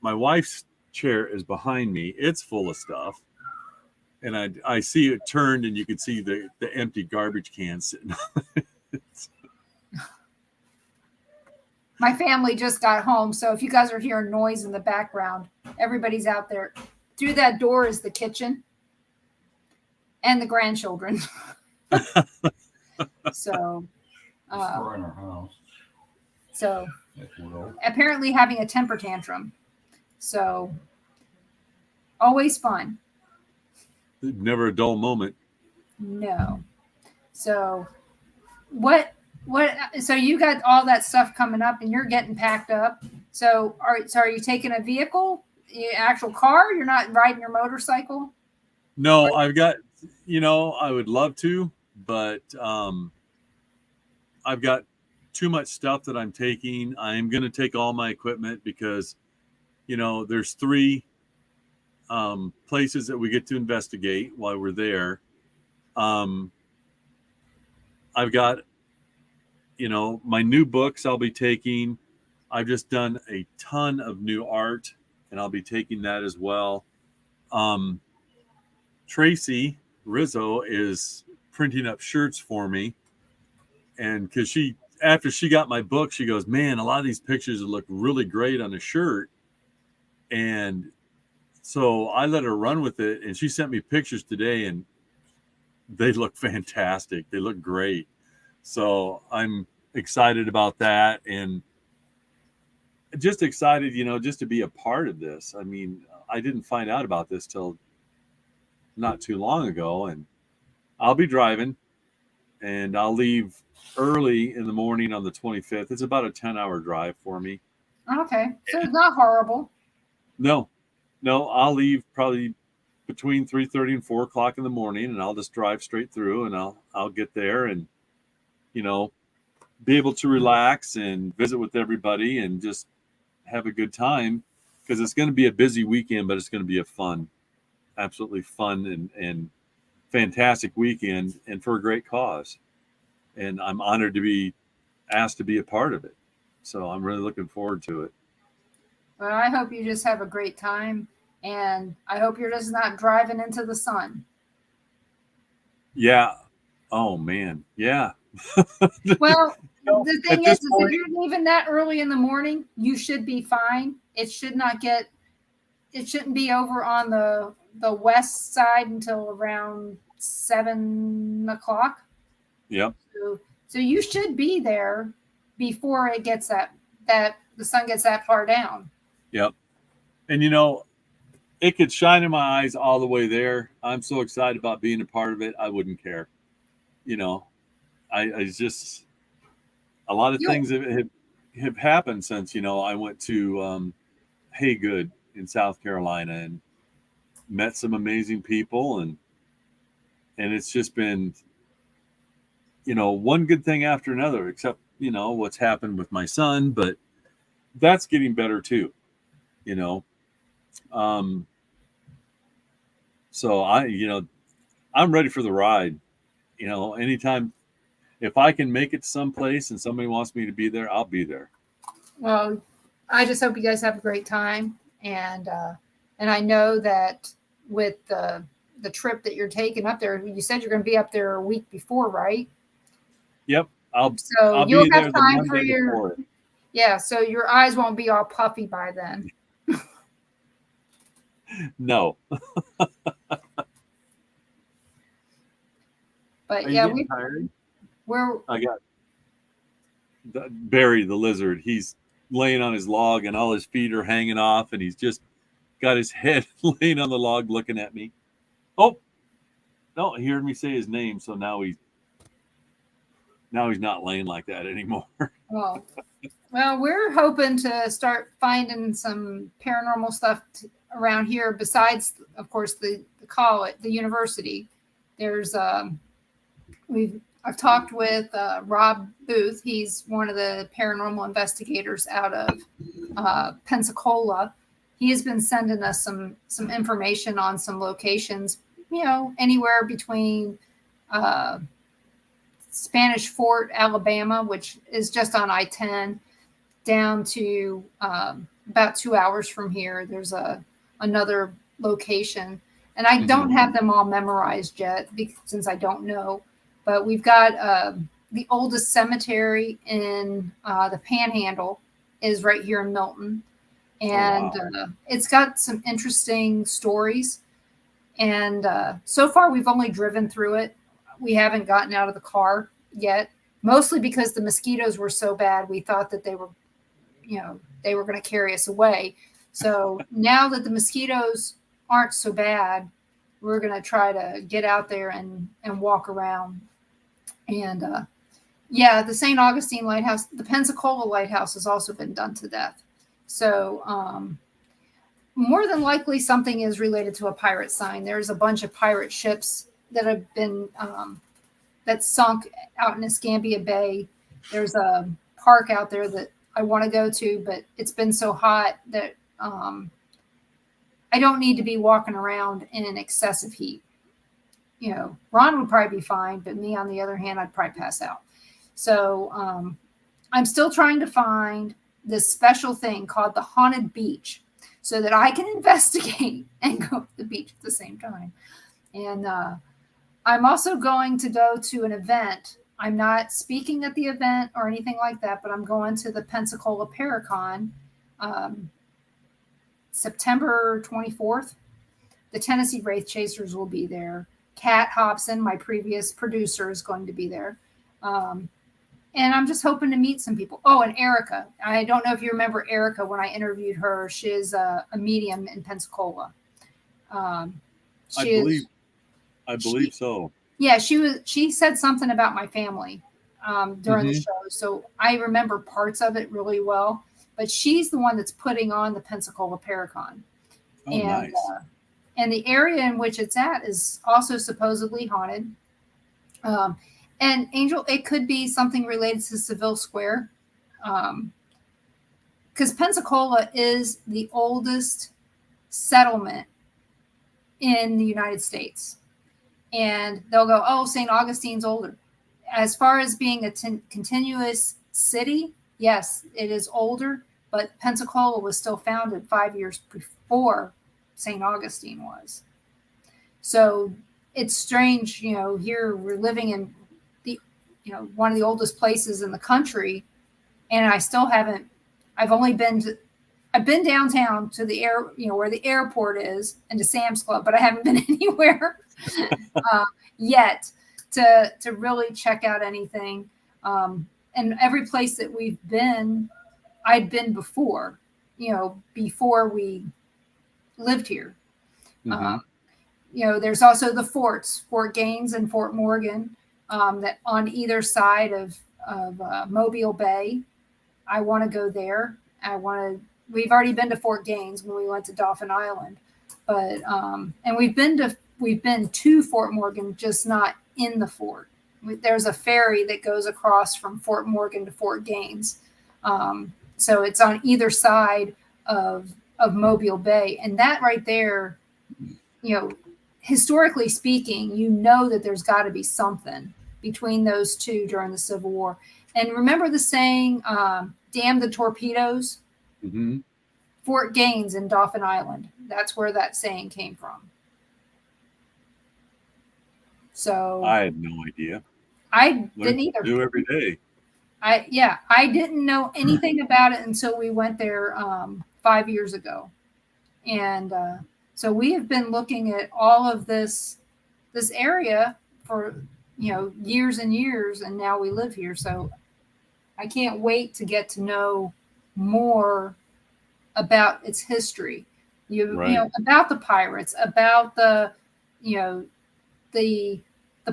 my wife's chair is behind me. It's full of stuff. And I see it turned, and you can see the empty garbage can sitting on it.
My family just got home, so if you guys are hearing noise in the background, everybody's out there. Through that door is the kitchen and the grandchildren. So,
We're in our house.
So apparently having a temper tantrum. So always fun.
Never a dull moment.
No. So so you got all that stuff coming up and you're getting packed up. So are you taking a vehicle, actual car? You're not riding your motorcycle?
No, I've got, I would love to, but I've got too much stuff that I'm taking. I'm going to take all my equipment because, there's 3 places that we get to investigate while we're there. I've got, my new books I'll be taking. I've just done a ton of new art, and I'll be taking that as well. Tracy Rizzo is printing up shirts for me. And because after she got my book, she goes, man, a lot of these pictures look really great on a shirt. And so I let her run with it. And she sent me pictures today, and they look fantastic. They look great. So I'm excited about that. And just excited, just to be a part of this. I mean, I didn't find out about this till not too long ago. And I'll be driving, and I'll leave early in the morning on the 25th. It's about a 10-hour drive for me.
Okay. So it's not horrible.
No, I'll leave probably between 3:30 and 4 o'clock in the morning, and I'll just drive straight through, and I'll get there and, be able to relax and visit with everybody and just have a good time, because it's going to be a busy weekend, but it's going to be absolutely fun and fantastic weekend, and for a great cause. And I'm honored to be asked to be a part of it. So I'm really looking forward to it.
Well, I hope you just have a great time, and I hope you're just not driving into the sun.
Yeah. Oh man. Yeah.
Well, the thing is if you're leaving that early in the morning, you should be fine. It shouldn't be over on the west side until around 7 o'clock.
Yep.
So you should be there before it gets that the sun gets that far down.
Yep. And it could shine in my eyes all the way there. I'm so excited about being a part of it. I wouldn't care. I just, a lot of things have happened since, I went to Haygood in South Carolina and met some amazing people. And it's just been, one good thing after another, except, what's happened with my son, but that's getting better too, so I'm ready for the ride, anytime. If I can make it someplace and somebody wants me to be there, I'll be there.
Well, I just hope you guys have a great time. And I know that with the trip that you're taking up there, you said you're going to be up there a week before, right?
Yep. I'll
you'll
be
have
there
time
the
for
your,
yeah. So your eyes won't be all puffy by then.
No.
But
yeah, I got Barry the lizard. He's laying on his log and all his feet are hanging off, and he's just got his head laying on the log looking at me. Oh, no, he heard me say his name, so now he's not laying like that anymore.
Well, we're hoping to start finding some paranormal stuff around here. Besides, of course, the college, the university. There's I've talked with Rob Booth. He's one of the paranormal investigators out of Pensacola. He has been sending us some information on some locations. Anywhere between Spanish Fort, Alabama, which is just on I-10, down to about 2 hours from here. There's another location, and I don't have them all memorized yet since I don't know. But we've got the oldest cemetery in the Panhandle is right here in Milton, and it's got some interesting stories. And so far, we've only driven through it. We haven't gotten out of the car yet, mostly because the mosquitoes were so bad. We thought that they were going to carry us away. So now that the mosquitoes aren't so bad, we're going to try to get out there and walk around. And the St. Augustine Lighthouse, the Pensacola Lighthouse has also been done to death. So more than likely something is related to a pirate sign. There's a bunch of pirate ships that have been that sunk out in Escambia Bay. There's a park out there that I want to go to, but it's been so hot that I don't need to be walking around in excessive heat. Ron would probably be fine, but me, on the other hand, I'd probably pass out. So I'm still trying to find this special thing called the Haunted Beach so that I can investigate and go to the beach at the same time. And I'm also going to go to an event. I'm not speaking at the event or anything like that, but I'm going to the Pensacola Paracon September 24th. The Tennessee Wraith Chasers will be there. Kat Hobson, my previous producer, is going to be there. And I'm just hoping to meet some people. Oh, and Erica. I don't know if you remember Erica when I interviewed her. She is a medium in Pensacola.
I believe so.
Yeah, she said something about my family during the show. So I remember parts of it really well. But she's the one that's putting on the Pensacola Paracon.
Oh, nice.
And the area in which it's at is also supposedly haunted. And Angel, it could be something related to Seville Square. Because Pensacola is the oldest settlement in the United States. And they'll go, oh, St. Augustine's older. As far as being a continuous city, yes, it is older. But Pensacola was still founded 5 years before St. Augustine was. So it's strange, here we're living in one of the oldest places in the country, and I still haven't. I've been downtown to the where the airport is, and to Sam's Club, but I haven't been anywhere yet to really check out anything. And every place that we've been, I'd been before, before we lived here. There's also the forts, Fort Gaines and Fort Morgan. That on either side of Mobile Bay. I want to go there. We've already been to Fort Gaines when we went to Dauphin Island, but and we've been to Fort Morgan, just not in the fort. There's a ferry that goes across from Fort Morgan to Fort Gaines, so it's on either side of Mobile Bay, and that right there, historically speaking, that there's got to be something between those two during the Civil War. And remember the saying, damn the torpedoes?
Mm-hmm.
Fort Gaines in Dauphin Island. That's where that saying came from. So
I had no idea.
I didn't either.
Do every day.
I didn't know anything about it until we went there 5 years ago. And so we have been looking at all of this area for years and years, and now we live here. So I can't wait to get to know more about its history. You know, about the pirates, about the, you know, the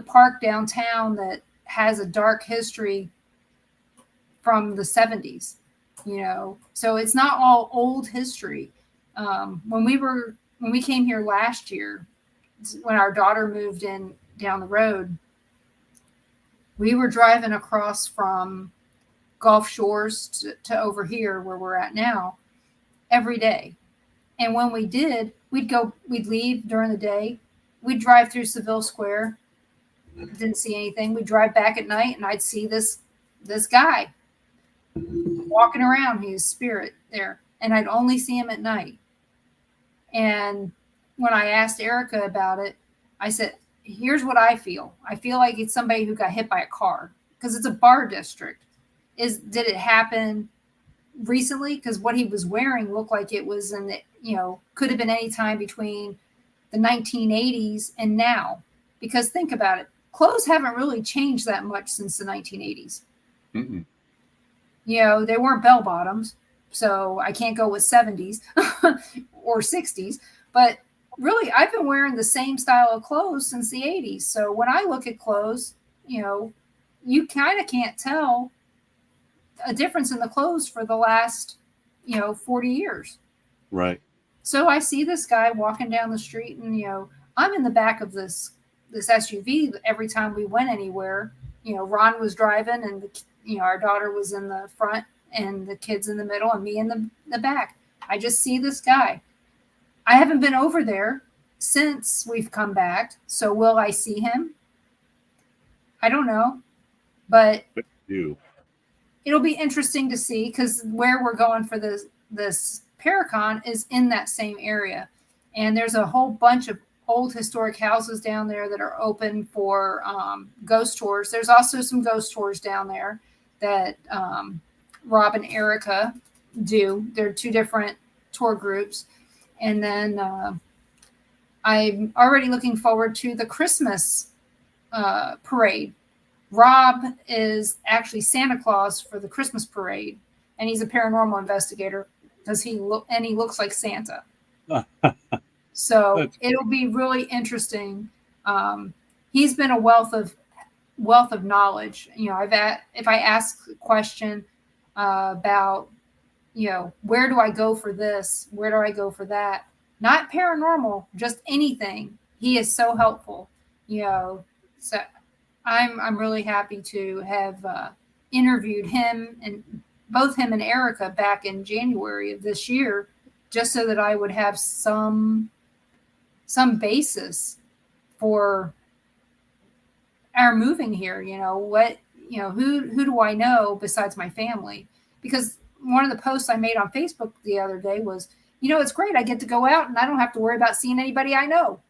park downtown that has a dark history from the 70s, you know. So it's not all old history. When we came here last year, when our daughter moved in down the road, we were driving across from Gulf Shores to over here where we're at now every day. And when we did, we'd leave during the day. We'd drive through Seville Square, didn't see anything. We'd drive back at night and I'd see this guy walking around, his spirit there. And I'd only see him at night. And when I asked Erica about it, I said, here's what I feel. I feel like it's somebody who got hit by a car because it's a bar district. Did it happen recently? Because what he was wearing looked like it was in the, you know, could have been any time between the 1980s and now. Because think about it, clothes haven't really changed that much since the 1980s.
Mm-mm.
You know, they weren't bell bottoms, so I can't go with 70s or 60s. But really, I've been wearing the same style of clothes since the 80s. So when I look at clothes, you know, you kind of can't tell a difference in the clothes for the last, you know, 40 years.
Right. So
I see this guy walking down the street, and, you know, I'm in the back of this SUV every time we went anywhere. You know, Ron was driving, and you know, our daughter was in the front, and the kids in the middle, and me in the back. I just see this guy. I haven't been over there since we've come back. So will I see him? I don't know, but it'll be interesting to see, because where we're going for this Paracon is in that same area. And there's a whole bunch of old historic houses down there that are open for ghost tours. There's also some ghost tours down there that Rob and Erica do. They're two different tour groups. And then I'm already looking forward to the Christmas parade. Rob is actually Santa Claus for the Christmas parade, and he's a paranormal investigator because he looks like Santa. So it'll be really interesting. He's been a wealth of knowledge. You know, if I ask a question about, you know, where do I go for this? Where do I go for that? Not paranormal, just anything. He is so helpful. You know, so I'm really happy to have interviewed him, and both him and Erica back in January of this year, just so that I would have some basis for our moving here. You know, who do I know besides my family? Because one of the posts I made on Facebook the other day was, you know, it's great. I get to go out and I don't have to worry about seeing anybody I know.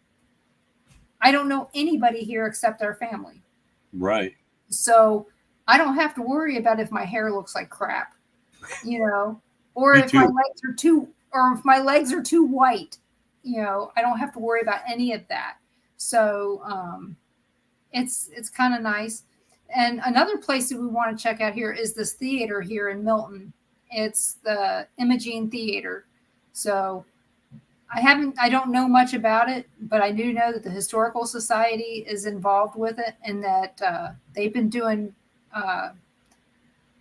I don't know anybody here except our family.
Right.
So I don't have to worry about if my hair looks like crap, you know, or if my legs are too white, you know, I don't have to worry about any of that. So it's kind of nice. And another place that we want to check out here is this theater here in Milton. It's the Imogene Theater. So I don't know much about it, but I do know that the Historical Society is involved with it, and that they've been doing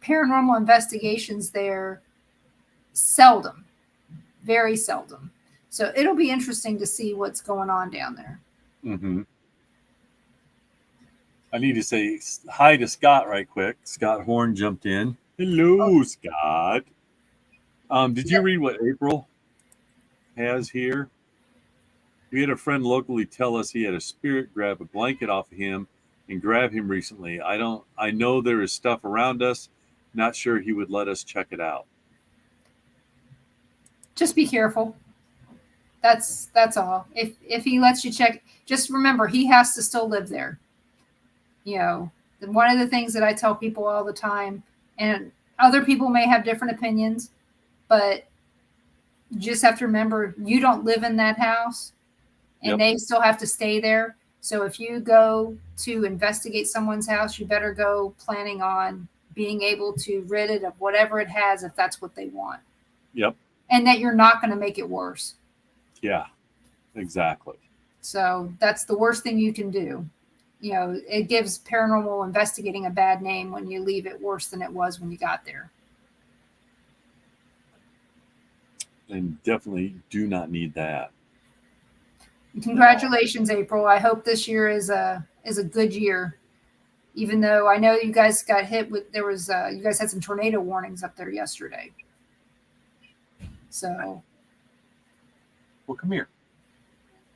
paranormal investigations there seldom, very seldom. So it'll be interesting to see what's going on down there.
Mm-hmm. I need to say hi to Scott right quick. Scott Horn jumped in. Hello, Scott. Did you read what April has here? We had a friend locally tell us he had a spirit grab a blanket off of him and grab him recently. I know there is stuff around us. Not sure he would let us check it out.
Just be careful. That's all. If he lets you check, just remember he has to still live there. You know, one of the things that I tell people all the time, and other people may have different opinions, but you just have to remember you don't live in that house, and they still have to stay there. So if you go to investigate someone's house, you better go planning on being able to rid it of whatever it has, if that's what they want.
Yep.
And that you're not going to make it worse.
Yeah, exactly.
So that's the worst thing you can do. You know, it gives paranormal investigating a bad name when you leave it worse than it was when you got there.
And definitely do not need that.
Congratulations, April. I hope this year is a good year. Even though I know you guys got hit with you guys had some tornado warnings up there yesterday. So,
Well, come here.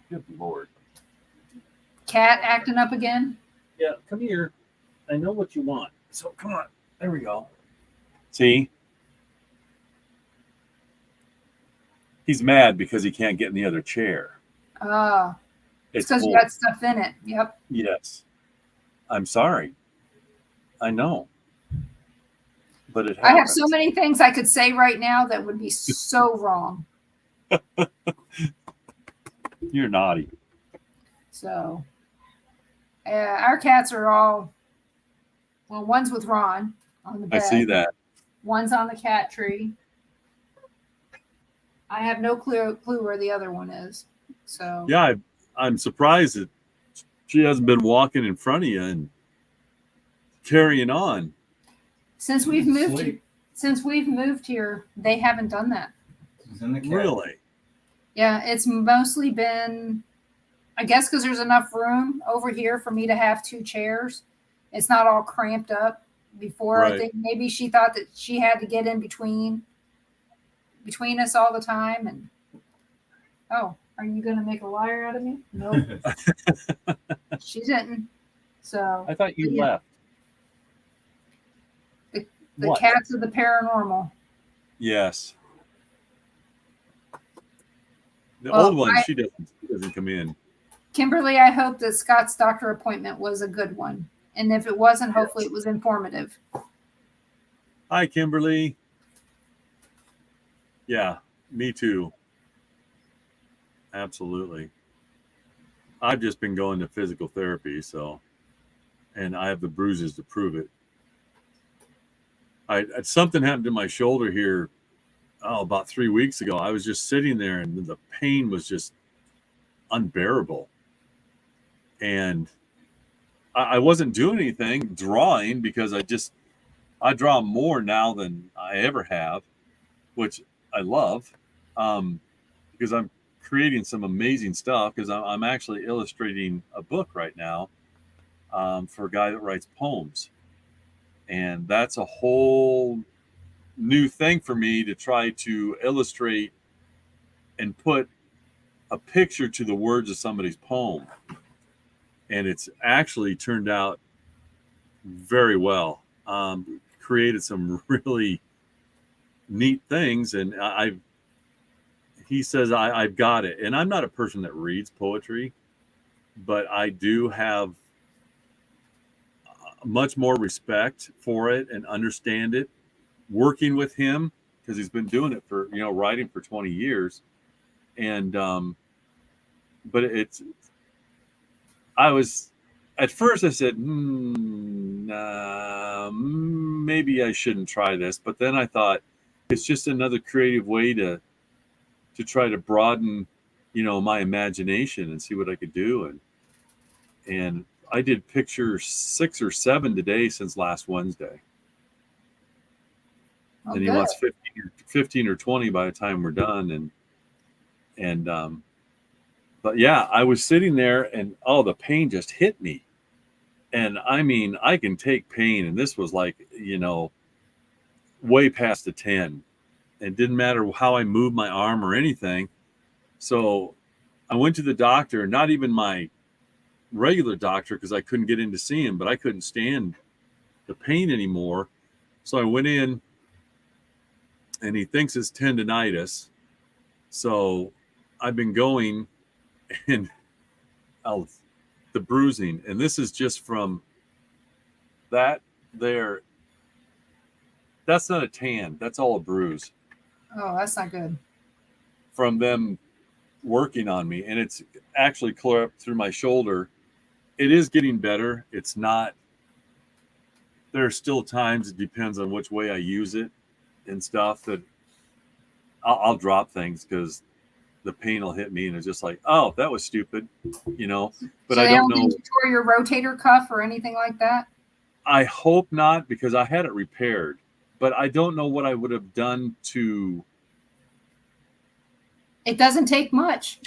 Good Lord.
cat acting up again?
Yeah, come here. I know what you want. So come on. There we go. See? He's mad because he can't get in the other chair.
Ah, it's because you got stuff in it. Yep.
Yes. I'm sorry. I know. But it happens.
I have so many things I could say right now that would be so wrong.
You're naughty.
So, our cats are all, well, one's with Ron on the bed.
I see that.
One's on the cat tree. I have no clue where the other one is. So
yeah, I'm surprised that she hasn't been walking in front of you and carrying on.
Since we've moved here, they haven't done that.
Really?
Yeah, it's mostly been, I guess, because there's enough room over here for me to have 2 chairs. It's not all cramped up. Before, right. I think maybe she thought that she had to get in between us all the time. And oh, are you going to make a liar out of me? No, nope. She didn't. So
I thought you left.
The cats of the paranormal.
Yes. The old one, she doesn't come in.
Kimberly, I hope that Scott's doctor appointment was a good one. And if it wasn't, hopefully it was informative.
Hi, Kimberly. Yeah, me too. Absolutely. I've just been going to physical therapy, and I have the bruises to prove it. Something happened to my shoulder here, about 3 weeks ago. I was just sitting there, and the pain was just unbearable. And I wasn't doing anything, drawing, because I draw more now than I ever have, which I love, because I'm creating some amazing stuff, because I'm actually illustrating a book right now for a guy that writes poems. And that's a whole new thing for me, to try to illustrate and put a picture to the words of somebody's poem. And it's actually turned out very well. Created some really neat things, and he says I've got it. And I'm not a person that reads poetry, but I do have much more respect for it and understand it, working with him, because he's been doing it for, writing for 20 years. And but at first I said, maybe I shouldn't try this. But then I thought, it's just another creative way to try to broaden, my imagination and see what I could do. And I did picture 6 or 7 today since last Wednesday. And he wants 15 or 20 by the time we're done. But yeah, I was sitting there, and the pain just hit me. And I mean, I can take pain, and this was like, way past the 10. It didn't matter how I moved my arm or anything. So I went to the doctor, not even my regular doctor, because I couldn't get in to see him, but I couldn't stand the pain anymore. So I went in, and he thinks it's tendonitis. So I've been going, and the bruising, and this is just from that there. That's not a tan. That's all a bruise.
Oh, that's not good.
From them working on me, and it's actually clear up through my shoulder. It is getting better. It's not. There are still times, it depends on which way I use it and stuff, that I'll drop things, because the pain will hit me, and it's just like, oh, that was stupid, you know. But
so
I don't know.
Think you tore your rotator cuff or anything like that?
I hope not, because I had it repaired. But I don't know what I would have done to.
It doesn't take much.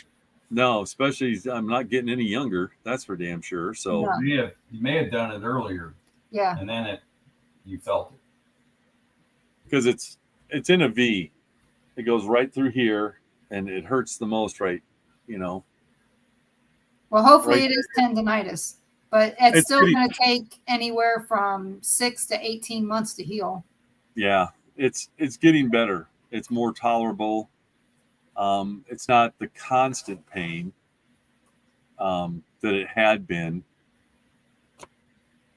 No, especially I'm not getting any younger. That's for damn sure. So
No.
You may have done it earlier,
Yeah.
and then you felt it.
because it's in a V. It goes right through here, and it hurts the most, right? You know.
Well, hopefully
Right
it is tendonitis, but it's still
pretty-
going to take anywhere from 6 to 18 months to heal.
Yeah, it's getting better. It's more tolerable. It's not the constant pain that it had been.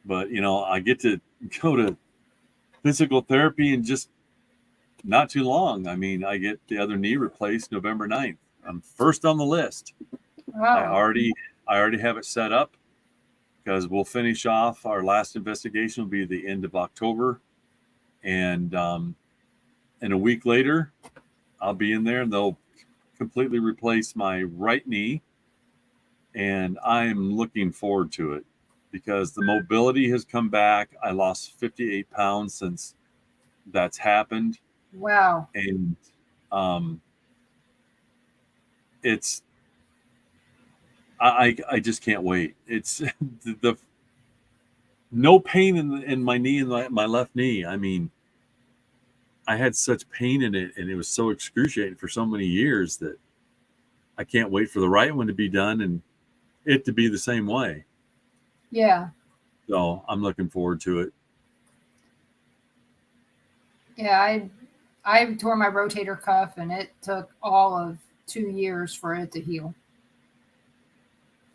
But, you know, I get to go to physical therapy in just not too long. I mean, I get the other knee replaced November 9th. I'm first on the list.
Wow.
I already have it set up because we'll finish off our last investigation will be the end of October. And a week later, I'll be in there and they'll completely replace my right knee. And I'm looking forward to it because the mobility has come back. I lost 58 pounds since that's happened.
Wow.
And it's I just can't wait. It's the no pain in my knee and my left knee. I mean, I had such pain in it, and it was so excruciating for so many years that I can't wait for the right one to be done and it to be the same way.
Yeah.
So I'm looking forward to it.
Yeah, I tore my rotator cuff, and it took all of 2 years for it to heal.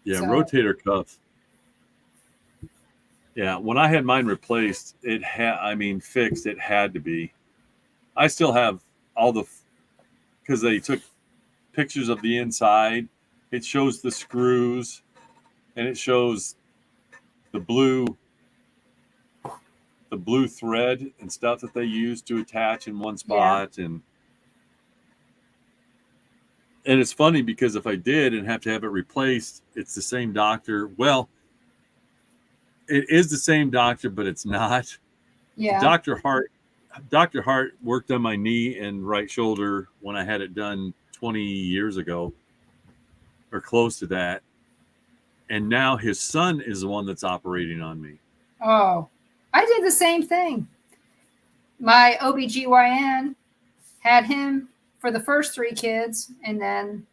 Yeah,
So-
rotator cuff. Yeah, when I had mine replaced, fixed, it had to be. I still have all because they took pictures of the inside. It shows the screws, and it shows the blue thread and stuff that they use to attach in one spot. And it's funny because if I did and have to have it replaced, it's the same doctor. Well, it is the same doctor, but it's not.
Yeah.
Dr. Hart worked on my knee and right shoulder when I had it done 20 years ago or close to that. And now his son is the one that's operating on me.
Oh, I did the same thing. My OBGYN had him for the first 3 kids, and then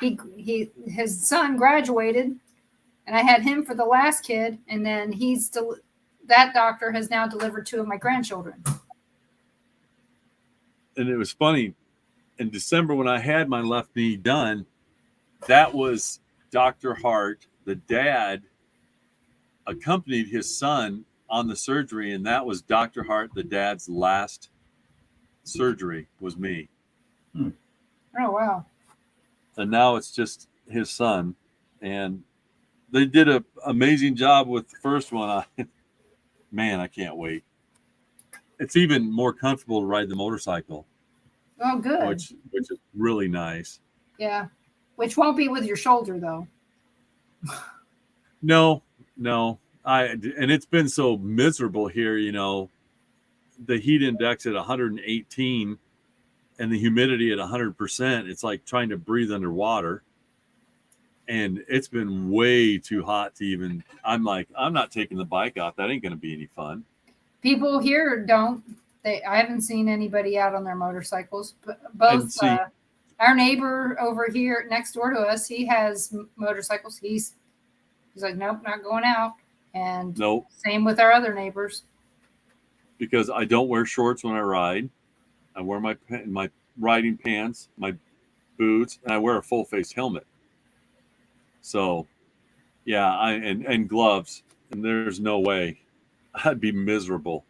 his son graduated, and I had him for the last kid, and then that doctor has now delivered 2 of my grandchildren.
And it was funny, in December when I had my left knee done, that was Dr. Hart. The dad accompanied his son on the surgery, and that was Dr. Hart, the dad's last surgery was me.
Oh, wow.
And now it's just his son. And they did an amazing job with the first one. Man, I can't wait. It's even more comfortable to ride the motorcycle.
Oh, good.
Which is really nice.
Yeah. Which won't be with your shoulder, though.
No. And it's been so miserable here, you know, the heat index at 118 and the humidity at 100%. It's like trying to breathe underwater. And it's been way too hot to even, I'm not taking the bike out. That ain't going to be any fun.
People here don't. I haven't seen anybody out on their motorcycles. Both our neighbor over here next door to us, he has motorcycles. He's like, nope, not going out. And
nope.
Same with our other neighbors.
Because I don't wear shorts when I ride. I wear my riding pants, my boots, and I wear a full face helmet. So, yeah, and gloves. And there's no way I'd be miserable.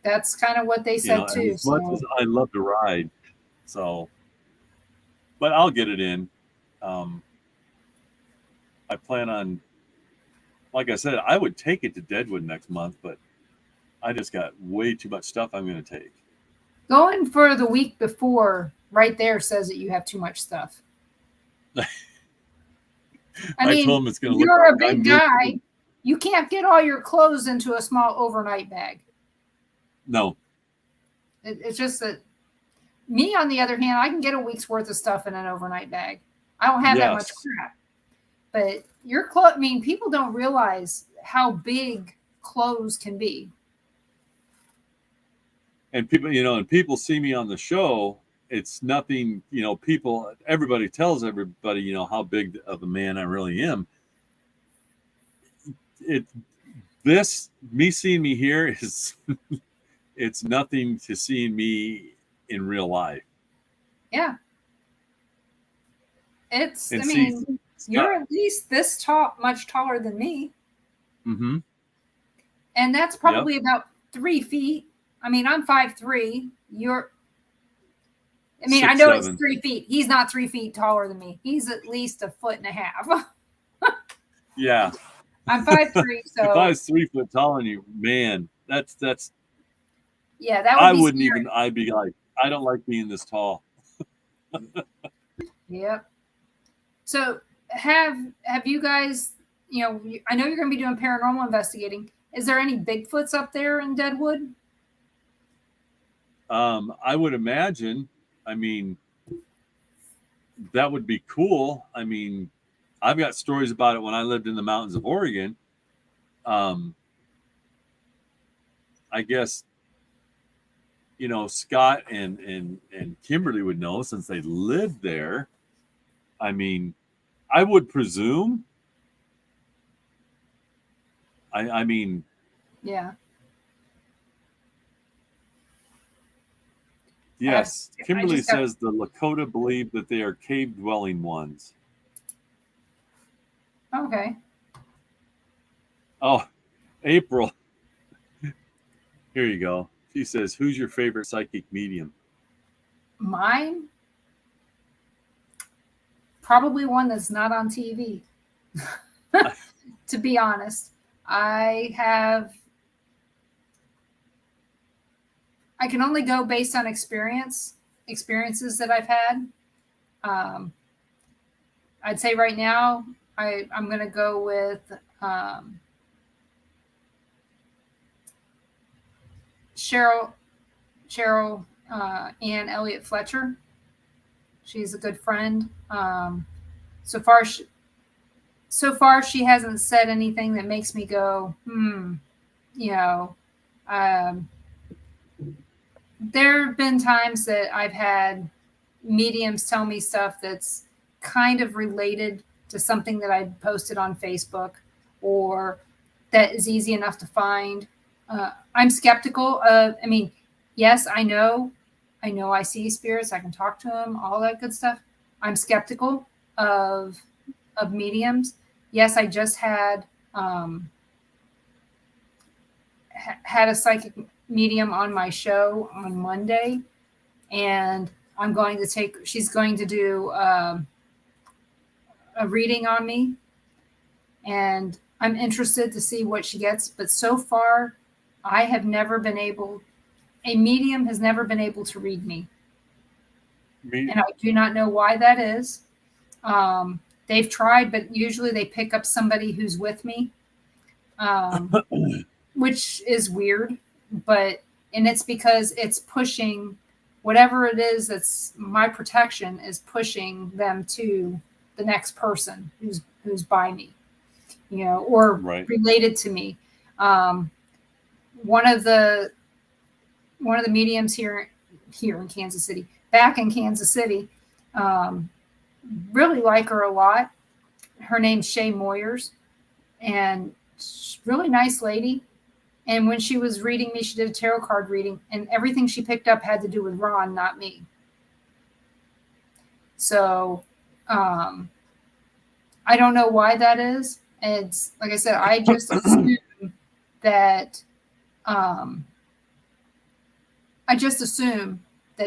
That's kind of what they said too.
As much as I love to ride, but I'll get it in. I plan on, like I said, I would take it to Deadwood next month, but I just got way too much stuff I'm going to take.
Going for the week before right there says that you have too much stuff. I mean,
told him it's going to look
you're
like
a big guy. You can't get all your clothes into a small overnight bag.
No.
It's just that me, on the other hand, I can get a week's worth of stuff in an overnight bag. I don't have that much crap. But your clothes, I mean, people don't realize how big clothes can be.
And people see me on the show. It's nothing, everybody tells everybody, how big of a man I really am. Me seeing me here is, it's nothing to seeing me in real life.
Yeah. You're at least this tall, much taller than me.
Mm-hmm.
And that's probably about 3 feet. I mean, I'm 5'3". I know it's 3 feet. He's not 3 feet taller than me. He's at least 1.5 feet.
Yeah.
I'm 5'3". So
if I was 3 foot taller than you, man, that's
yeah, that would
I'd be like, I don't like being this tall.
Yep. So have you guys, I know you're going to be doing paranormal investigating. Is there any Bigfoots up there in Deadwood?
I would imagine. I mean, that would be cool. I mean, I've got stories about it when I lived in the mountains of Oregon. I guess, Scott and Kimberly would know since they lived there. I mean, I would presume. I mean.
Yeah.
Yes. Kimberly says the Lakota believe that they are cave-dwelling ones.
Okay.
Oh, April. Here you go. She says, who's your favorite psychic medium?
Mine? Probably one that's not on TV. To be honest. I can only go based on experiences that I've had. I'd say right now, I'm going to go with Cheryl Ann Elliott Fletcher. She's a good friend. So far, she hasn't said anything that makes me go, there have been times that I've had mediums tell me stuff that's kind of related to something that I posted on Facebook or that is easy enough to find. I'm skeptical of, yes, I know I see spirits. I can talk to them, all that good stuff. I'm skeptical of mediums. Yes, I just had a psychic medium on my show on Monday, and she's going to do a reading on me, and I'm interested to see what she gets. But so far, a medium has never been able to read me. And I do not know why that is. They've tried, but usually they pick up somebody who's with me, which is weird. And it's because it's pushing whatever it is that's my protection is pushing them to the next person who's by me, or related to me. One of the mediums here in Kansas City, back in Kansas City, really like her a lot. Her name's Shay Moyers, and she's a really nice lady. And when she was reading me, she did a tarot card reading, and everything she picked up had to do with Ron, not me. So I don't know why that is. It's like I said, I just assume that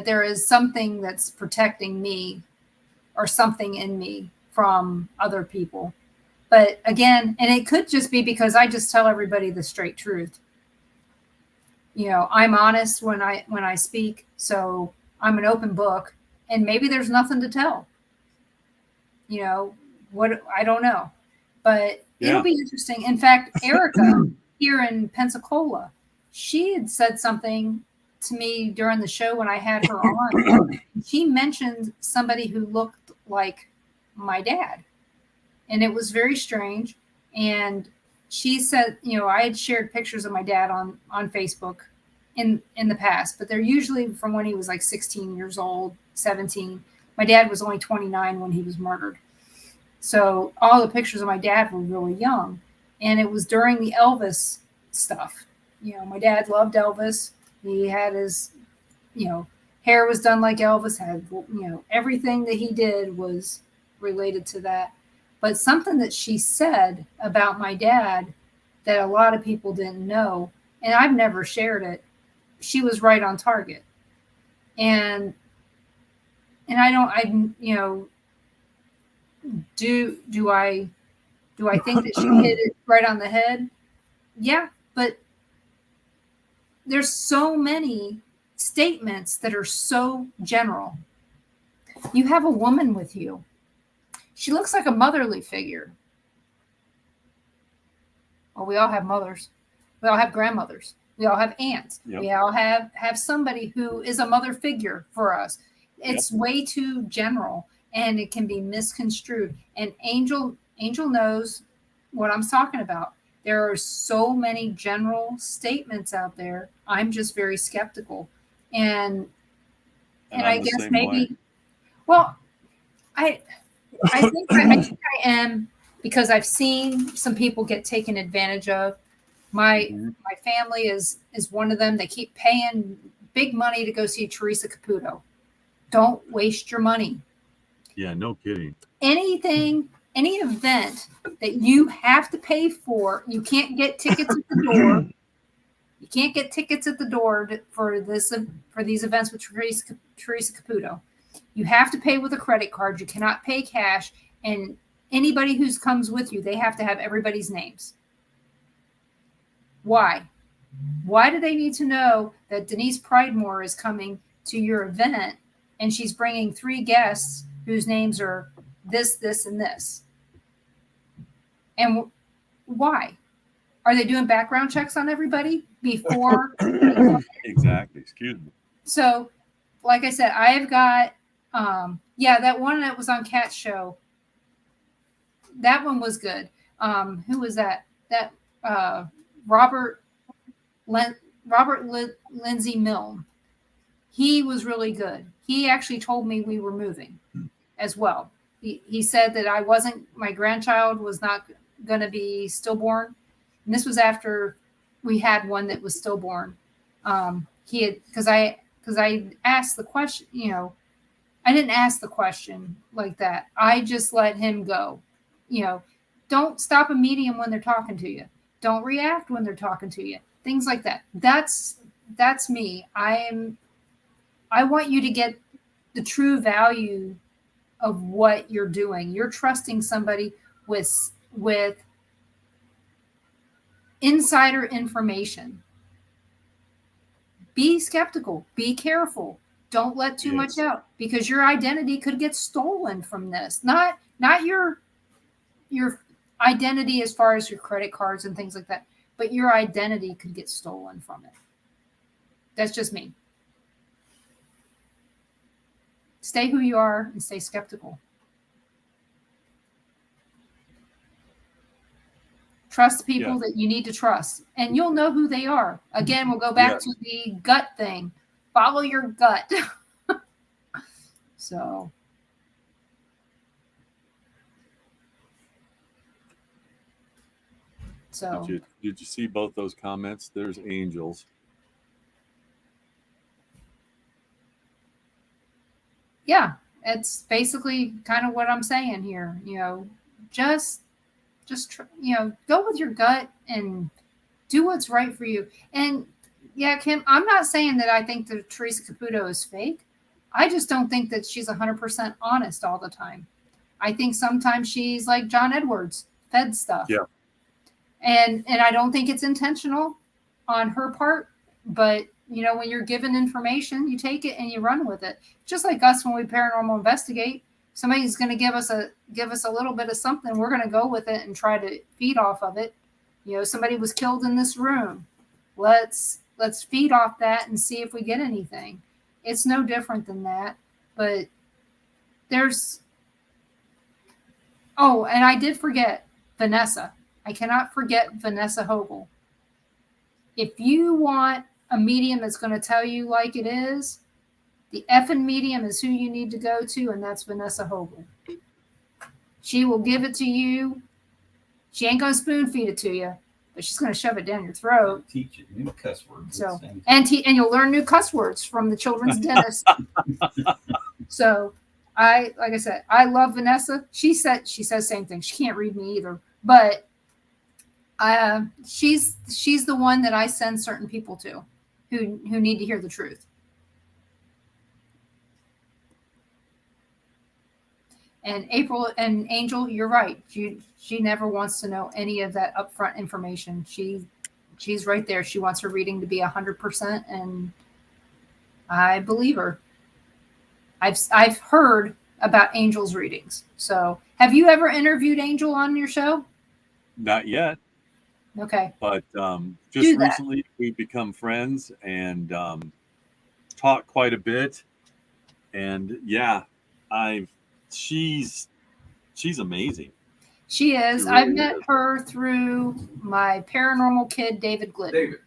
there is something that's protecting me or something in me from other people. But again, and it could just be because I just tell everybody the straight truth. I'm honest when I speak, so I'm an open book, and maybe there's nothing to tell. What, I don't know, but it'll be interesting. In fact, Erica here in Pensacola, she had said something to me during the show when I had her on. She mentioned somebody who looked like my dad, and it was very strange. And she said, I had shared pictures of my dad on Facebook in the past, but they're usually from when he was like 16 years old, 17. My dad was only 29 when he was murdered. So all the pictures of my dad were really young, and it was during the Elvis stuff. My dad loved Elvis. He had his, hair was done like Elvis, had, everything that he did was related to that. But something that she said about my dad that a lot of people didn't know, and I've never shared it, she was right on target. And do I think that she hit it right on the head? Yeah, but there's so many statements that are so general. You have a woman with you. She looks like a motherly figure. Well, we all have mothers. We all have grandmothers. We all have aunts. Yep. We all have somebody who is a mother figure for us. It's way too general, and it can be misconstrued. And Angel knows what I'm talking about. There are so many general statements out there. I'm just very skeptical. And I guess maybe way. Well, I think I am, because I've seen some people get taken advantage of. My family is one of them. They keep paying big money to go see Teresa Caputo. Don't waste your money.
Yeah, no kidding.
Any event that you have to pay for, you can't get tickets at the door. You can't get tickets at the door for these events with Teresa Caputo. You have to pay with a credit card. You cannot pay cash. And anybody who comes with you, they have to have everybody's names. Why? Why do they need to know that Denise Pridemore is coming to your event and she's bringing 3 guests whose names are this, this, and this? And why? Are they doing background checks on everybody before?
Exactly. Excuse me.
So, like I said, I've got, that one that was on Cat's show. That one was good. Who was that? Robert Lindsay Milne. He was really good. He actually told me we were moving as well. He said that my grandchild was not going to be stillborn. And this was after we had one that was stillborn. Because I asked the question, I didn't ask the question like that. I just let him go. Don't stop a medium when they're talking to you. Don't react when they're talking to you. Things like that. That's me. I want you to get the true value of what you're doing. You're trusting somebody with insider information. Be skeptical. Be careful. Don't let too much out, because your identity could get stolen from this. Not your identity as far as your credit cards and things like that, but your identity could get stolen from it. That's just me. Stay who you are and stay skeptical. Trust people that you need to trust, and you'll know who they are. Again, we'll go back to the gut thing. Follow your gut. So.
Did you see both those comments? There's angels.
Yeah, it's basically kind of what I'm saying here. Just go with your gut and do what's right for you. And yeah, Kim, I'm not saying that I think that Teresa Caputo is fake. I just don't think that she's 100% honest all the time. I think sometimes she's like John Edwards, fed stuff.
Yeah.
And I don't think it's intentional on her part. But, you know, when you're given information, you take it and you run with it. Just like us when we paranormal investigate, somebody's going to give us a little bit of something. We're going to go with it and try to feed off of it. You know, somebody was killed in this room. Let's feed off that and see if we get anything. It's no different than that. But there's, oh, and I did forget Vanessa. I cannot forget Vanessa Hogel. If you want a medium that's going to tell you like it is, the effing medium is who you need to go to, and that's Vanessa Hogel. She will give it to you. She ain't going to spoon feed it to you, but she's going to shove it down your throat.
Teach you new cuss words.
So, and you'll learn new cuss words from the children's dentist. So, like I said, I love Vanessa. She says the same thing. She can't read me either, but she's the one that I send certain people to who need to hear the truth. And April and Angel, you're right. She never wants to know any of that upfront information. She's right there. She wants her reading to be 100%, and I believe her. I've heard about Angel's readings. So, have you ever interviewed Angel on your show?
Not yet.
Okay.
But just recently we've become friends and talked quite a bit. And yeah, she's amazing.
She is. She really I've met her through my paranormal kid, David Glidden.
David.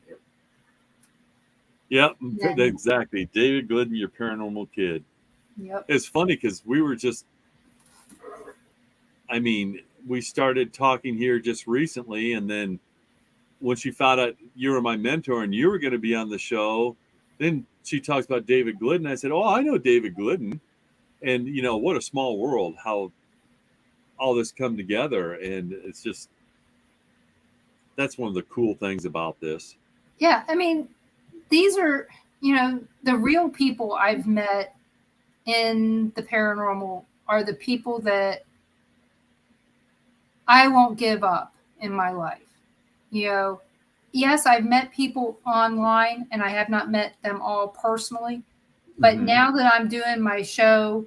Yep, exactly. David Glidden, your paranormal kid.
Yep.
It's funny because we started talking here just recently, and then when she found out you were my mentor and you were going to be on the show, then she talks about David Glidden. I said, oh, I know David Glidden. And, you know, what a small world, how all this come together. And it's just, that's one of the cool things about this.
Yeah. I mean, these are, you know, the real people I've met in the paranormal are the people that I won't give up in my life. You know, yes, I've met people online and I have not met them all personally. But now that I'm doing my show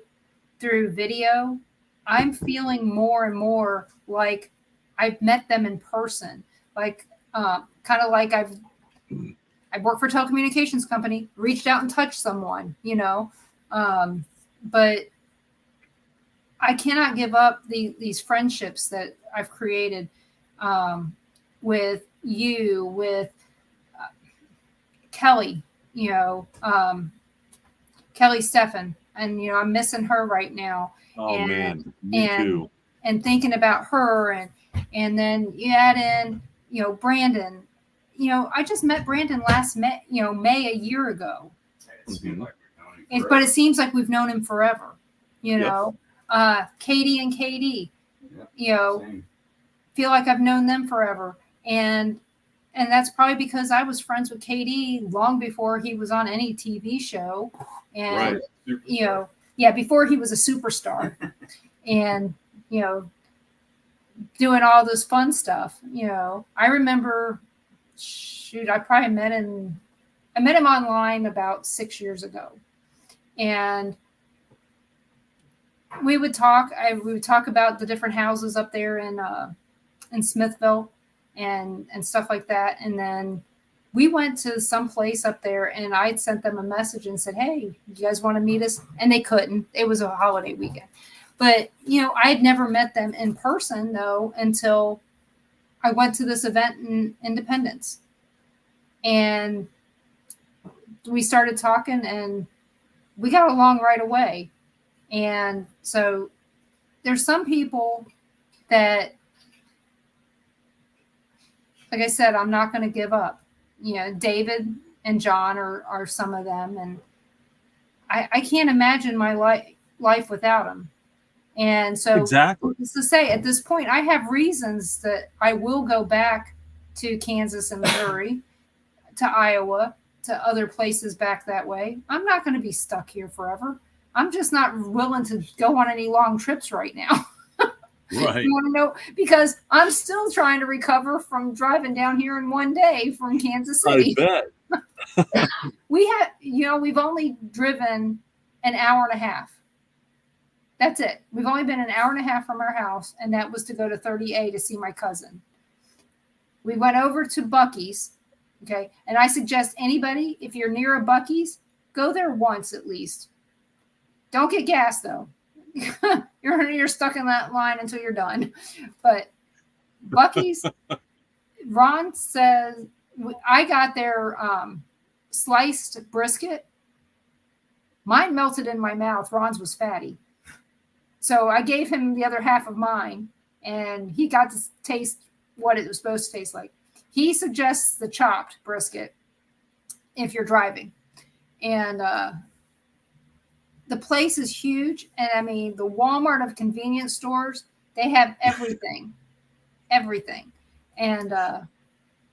through video, I'm feeling more and more like I've met them in person. Like, kind of like I work for a telecommunications company, reached out and touched someone, you know. But I cannot give up these friendships that I've created with you, with Kelly, you know, Kelly Steffen. And, you know, I'm missing her right now.
Oh, man, me too.
And thinking about her. And then you add in, you know, Brandon. You know, I just met Brandon last May a year ago. But it seems like we've known him forever, you know. Katie and Katie, you know, feel like I've known them forever. And that's probably because I was friends with KD long before he was on any TV show. And, you know, before he was a superstar and, you know, doing all this fun stuff. You know, I remember, I met him online about 6 years ago. And we would talk about the different houses up there in Smithville and stuff like that. And then we went to some place up there and I'd sent them a message and said, hey, you guys want to meet us? And they couldn't. It was a holiday weekend. But, you know, I had never met them in person, though, until I went to this event in Independence. And we started talking and we got along right away. And so there's some people that, like I said, I'm not going to give up. You know, David and John are some of them. And I can't imagine my life without them. And so
exactly.
To say at this point, I have reasons that I will go back to Kansas and Missouri, to Iowa, to other places back that way. I'm not going to be stuck here forever. I'm just not willing to go on any long trips right now.
Right.
You want to know? Because I'm still trying to recover from driving down here in one day from Kansas City.
I bet.
We've only driven an hour and a half. That's it. We've only been an hour and a half from our house, and that was to go to 30A to see my cousin. We went over to Buc-ee's, okay? And I suggest anybody, if you're near a Buc-ee's, go there once at least. Don't get gas, though. You're stuck in that line until you're done. But Buc-ee's, Ron says, I got their sliced brisket. Mine melted in my mouth. Ron's was fatty. So I gave him the other half of mine, and he got to taste what it was supposed to taste like. He suggests the chopped brisket if you're driving. And the place is huge. And I mean, the Walmart of convenience stores, they have everything. Everything. And,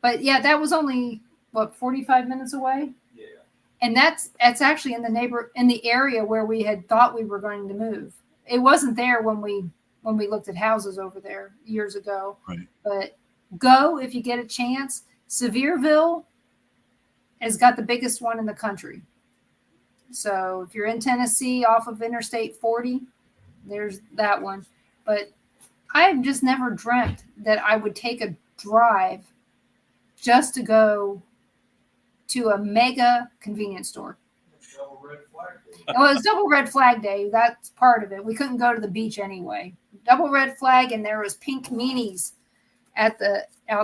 but yeah, that was only, 45 minutes away?
Yeah.
And that's actually in the area where we had thought we were going to move. It wasn't there when we looked at houses over there years ago.
Right.
But go if you get a chance. Sevierville has got the biggest one in the country. So if you're in Tennessee off of Interstate 40, there's that one. But I have just never dreamt that I would take a drive just to go to a mega convenience store.
Double red flag day.
Well, it's double red flag day. That's part of it. We couldn't go to the beach anyway. Double red flag, and there was pink meanies out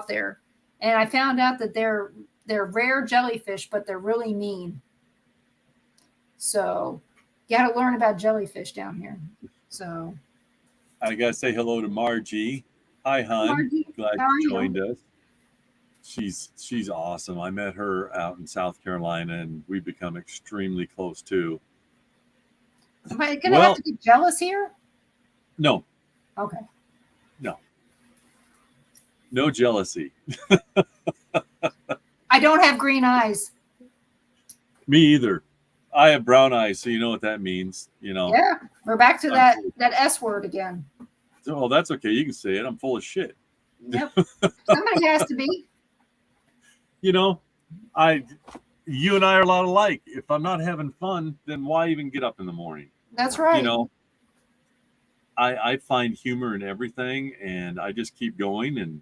there. And I found out that they're rare jellyfish, but they're really mean. So you got to learn about jellyfish down here. So
I gotta say hello to Margie. Hi, hon.
Margie,
Glad
how are
you
you?
joined us. She's awesome. I met her out in South Carolina, and we've become extremely close too.
Am I going to have to get jealous here?
No,
Okay.
no jealousy.
I don't have green eyes.
Me either. I have brown eyes, so you know what that means. You know.
Yeah, we're back to that S word again.
Oh, that's okay. You can say it. I'm full of shit.
Yep. Somebody has to be.
You know, you and I are a lot alike. If I'm not having fun, then why even get up in the morning?
That's right.
You know, I find humor in everything, and I just keep going,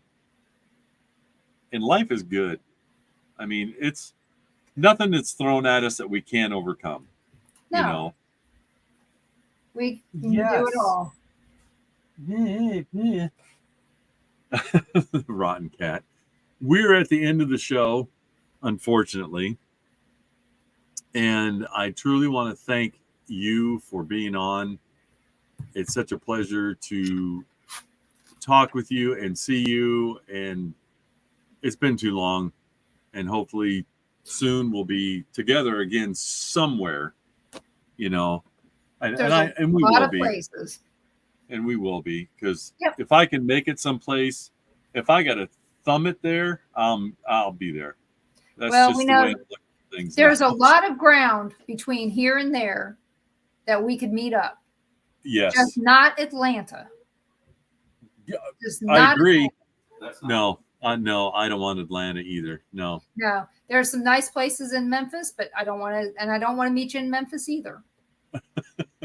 and life is good. I mean, it's nothing that's thrown at us that we can't overcome.
No.
You know,
we can do it all.
Rotten cat. We're at the end of the show, unfortunately, and I truly want to thank you for being on. It's such a pleasure to talk with you and see you, and it's been too long, and hopefully soon we'll be together again somewhere, you know, and we will be.
Places.
And we will be, because
Yep.
if I can make it someplace, if I got to thumb it there, I'll be there. That's
Well,
just
we
the
know
way I look at things.
There's
now.
a lot of ground between here and there that we could meet up.
Yes,
Just not Atlanta.
Yeah,
Just
I
not
agree.
Atlanta.
That's not
No, I don't want Atlanta either. No.
No, there's some nice places in Memphis, but I don't want to meet you in Memphis either.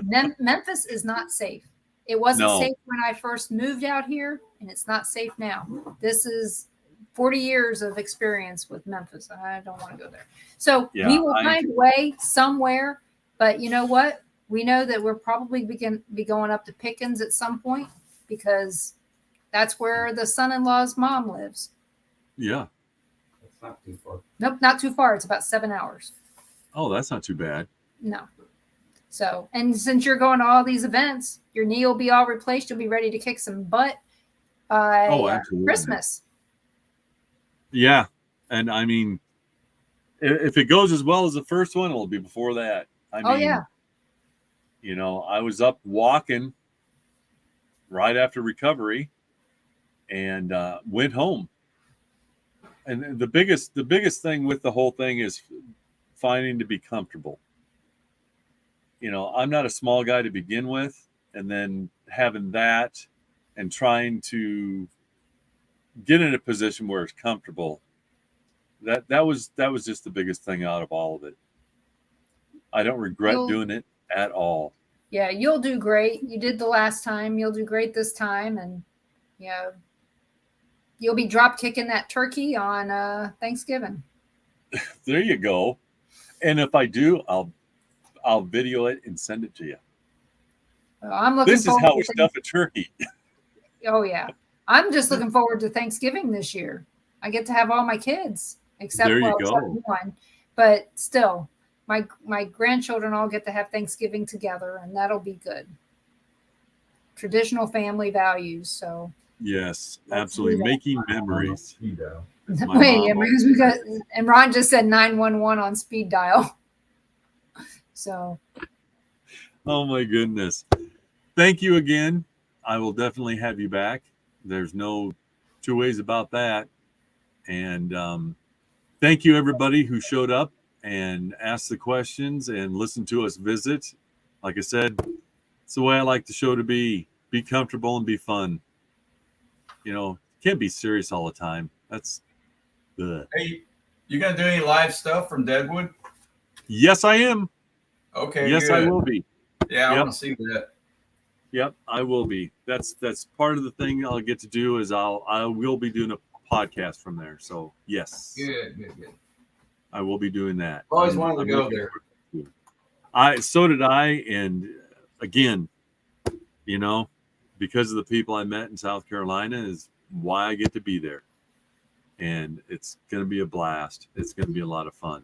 Memphis is not safe. It wasn't
No.
safe when I first moved out here, and it's not safe now. This is 40 years of experience with Memphis. I don't want to go there. So
Yeah,
we will find a way somewhere, but you know what? We know that we're probably be going up to Pickens at some point, because that's where the son-in-law's mom lives.
Yeah.
That's not too far.
Nope, not too far. It's about 7 hours.
Oh, that's not too bad.
No. So, and since you're going to all these events, your knee will be all replaced. You'll be ready to kick some butt by
Absolutely.
Christmas.
Yeah, and I mean, if it goes as well as the first one, it'll be before that. I mean,
Yeah.
You know, I was up walking right after recovery, and went home. And the biggest thing with the whole thing is finding to be comfortable. You know, I'm not a small guy to begin with, and then having that and trying to get in a position where it's comfortable. That was just the biggest thing out of all of it. I don't regret doing it at all.
Yeah, you'll do great. You did the last time. You'll do great this time, and yeah, you'll be drop kicking that turkey on Thanksgiving.
There you go. And if I do, I'll video it and send it to you.
I'm looking.
This is how we stuff a turkey.
Oh yeah, I'm just looking forward to Thanksgiving this year. I get to have all my kids, except one, but still, my grandchildren all get to have Thanksgiving together, and that'll be good. Traditional family values. So
yes, absolutely, making memories.
Wait, and Ron just said 911 on speed dial. So.
Oh my goodness. Thank you again. I will definitely have you back. There's no two ways about that. And thank you everybody who showed up and asked the questions and listened to us visit. Like I said, it's the way I like the show to be. Be comfortable and be fun. You know, can't be serious all the time. That's ugh.
Hey, you gonna do any live stuff from Deadwood?
Yes, I am.
Okay.
Yes,
good.
I will be.
Yeah, I want to see that.
Yep, I will be. That's part of the thing I'll get to do is I will be doing a podcast from there. So yes.
Good.
I will be doing that.
Always wanted to go there.
So did I, and again, you know, because of the people I met in South Carolina is why I get to be there. And it's going to be a blast. It's going to be a lot of fun.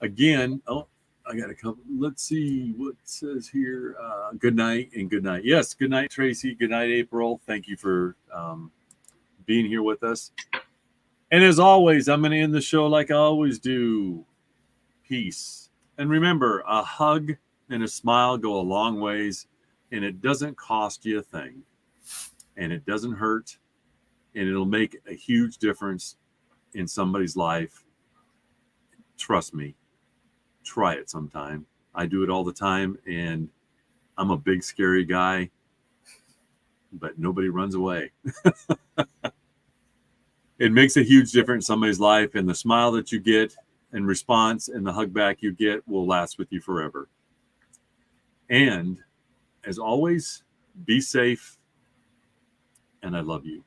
Again, I got a couple. Let's see what it says here. Good night and good night. Yes, good night, Tracy. Good night, April. Thank you for being here with us. And as always, I'm going to end the show like I always do. Peace. And remember, a hug and a smile go a long ways, and it doesn't cost you a thing. And it doesn't hurt, and it'll make a huge difference in somebody's life. Trust me. Try it sometime. I do it all the time, and I'm a big, scary guy, but nobody runs away. It makes a huge difference in somebody's life, and the smile that you get in response and the hug back you get will last with you forever. And as always, be safe, and I love you.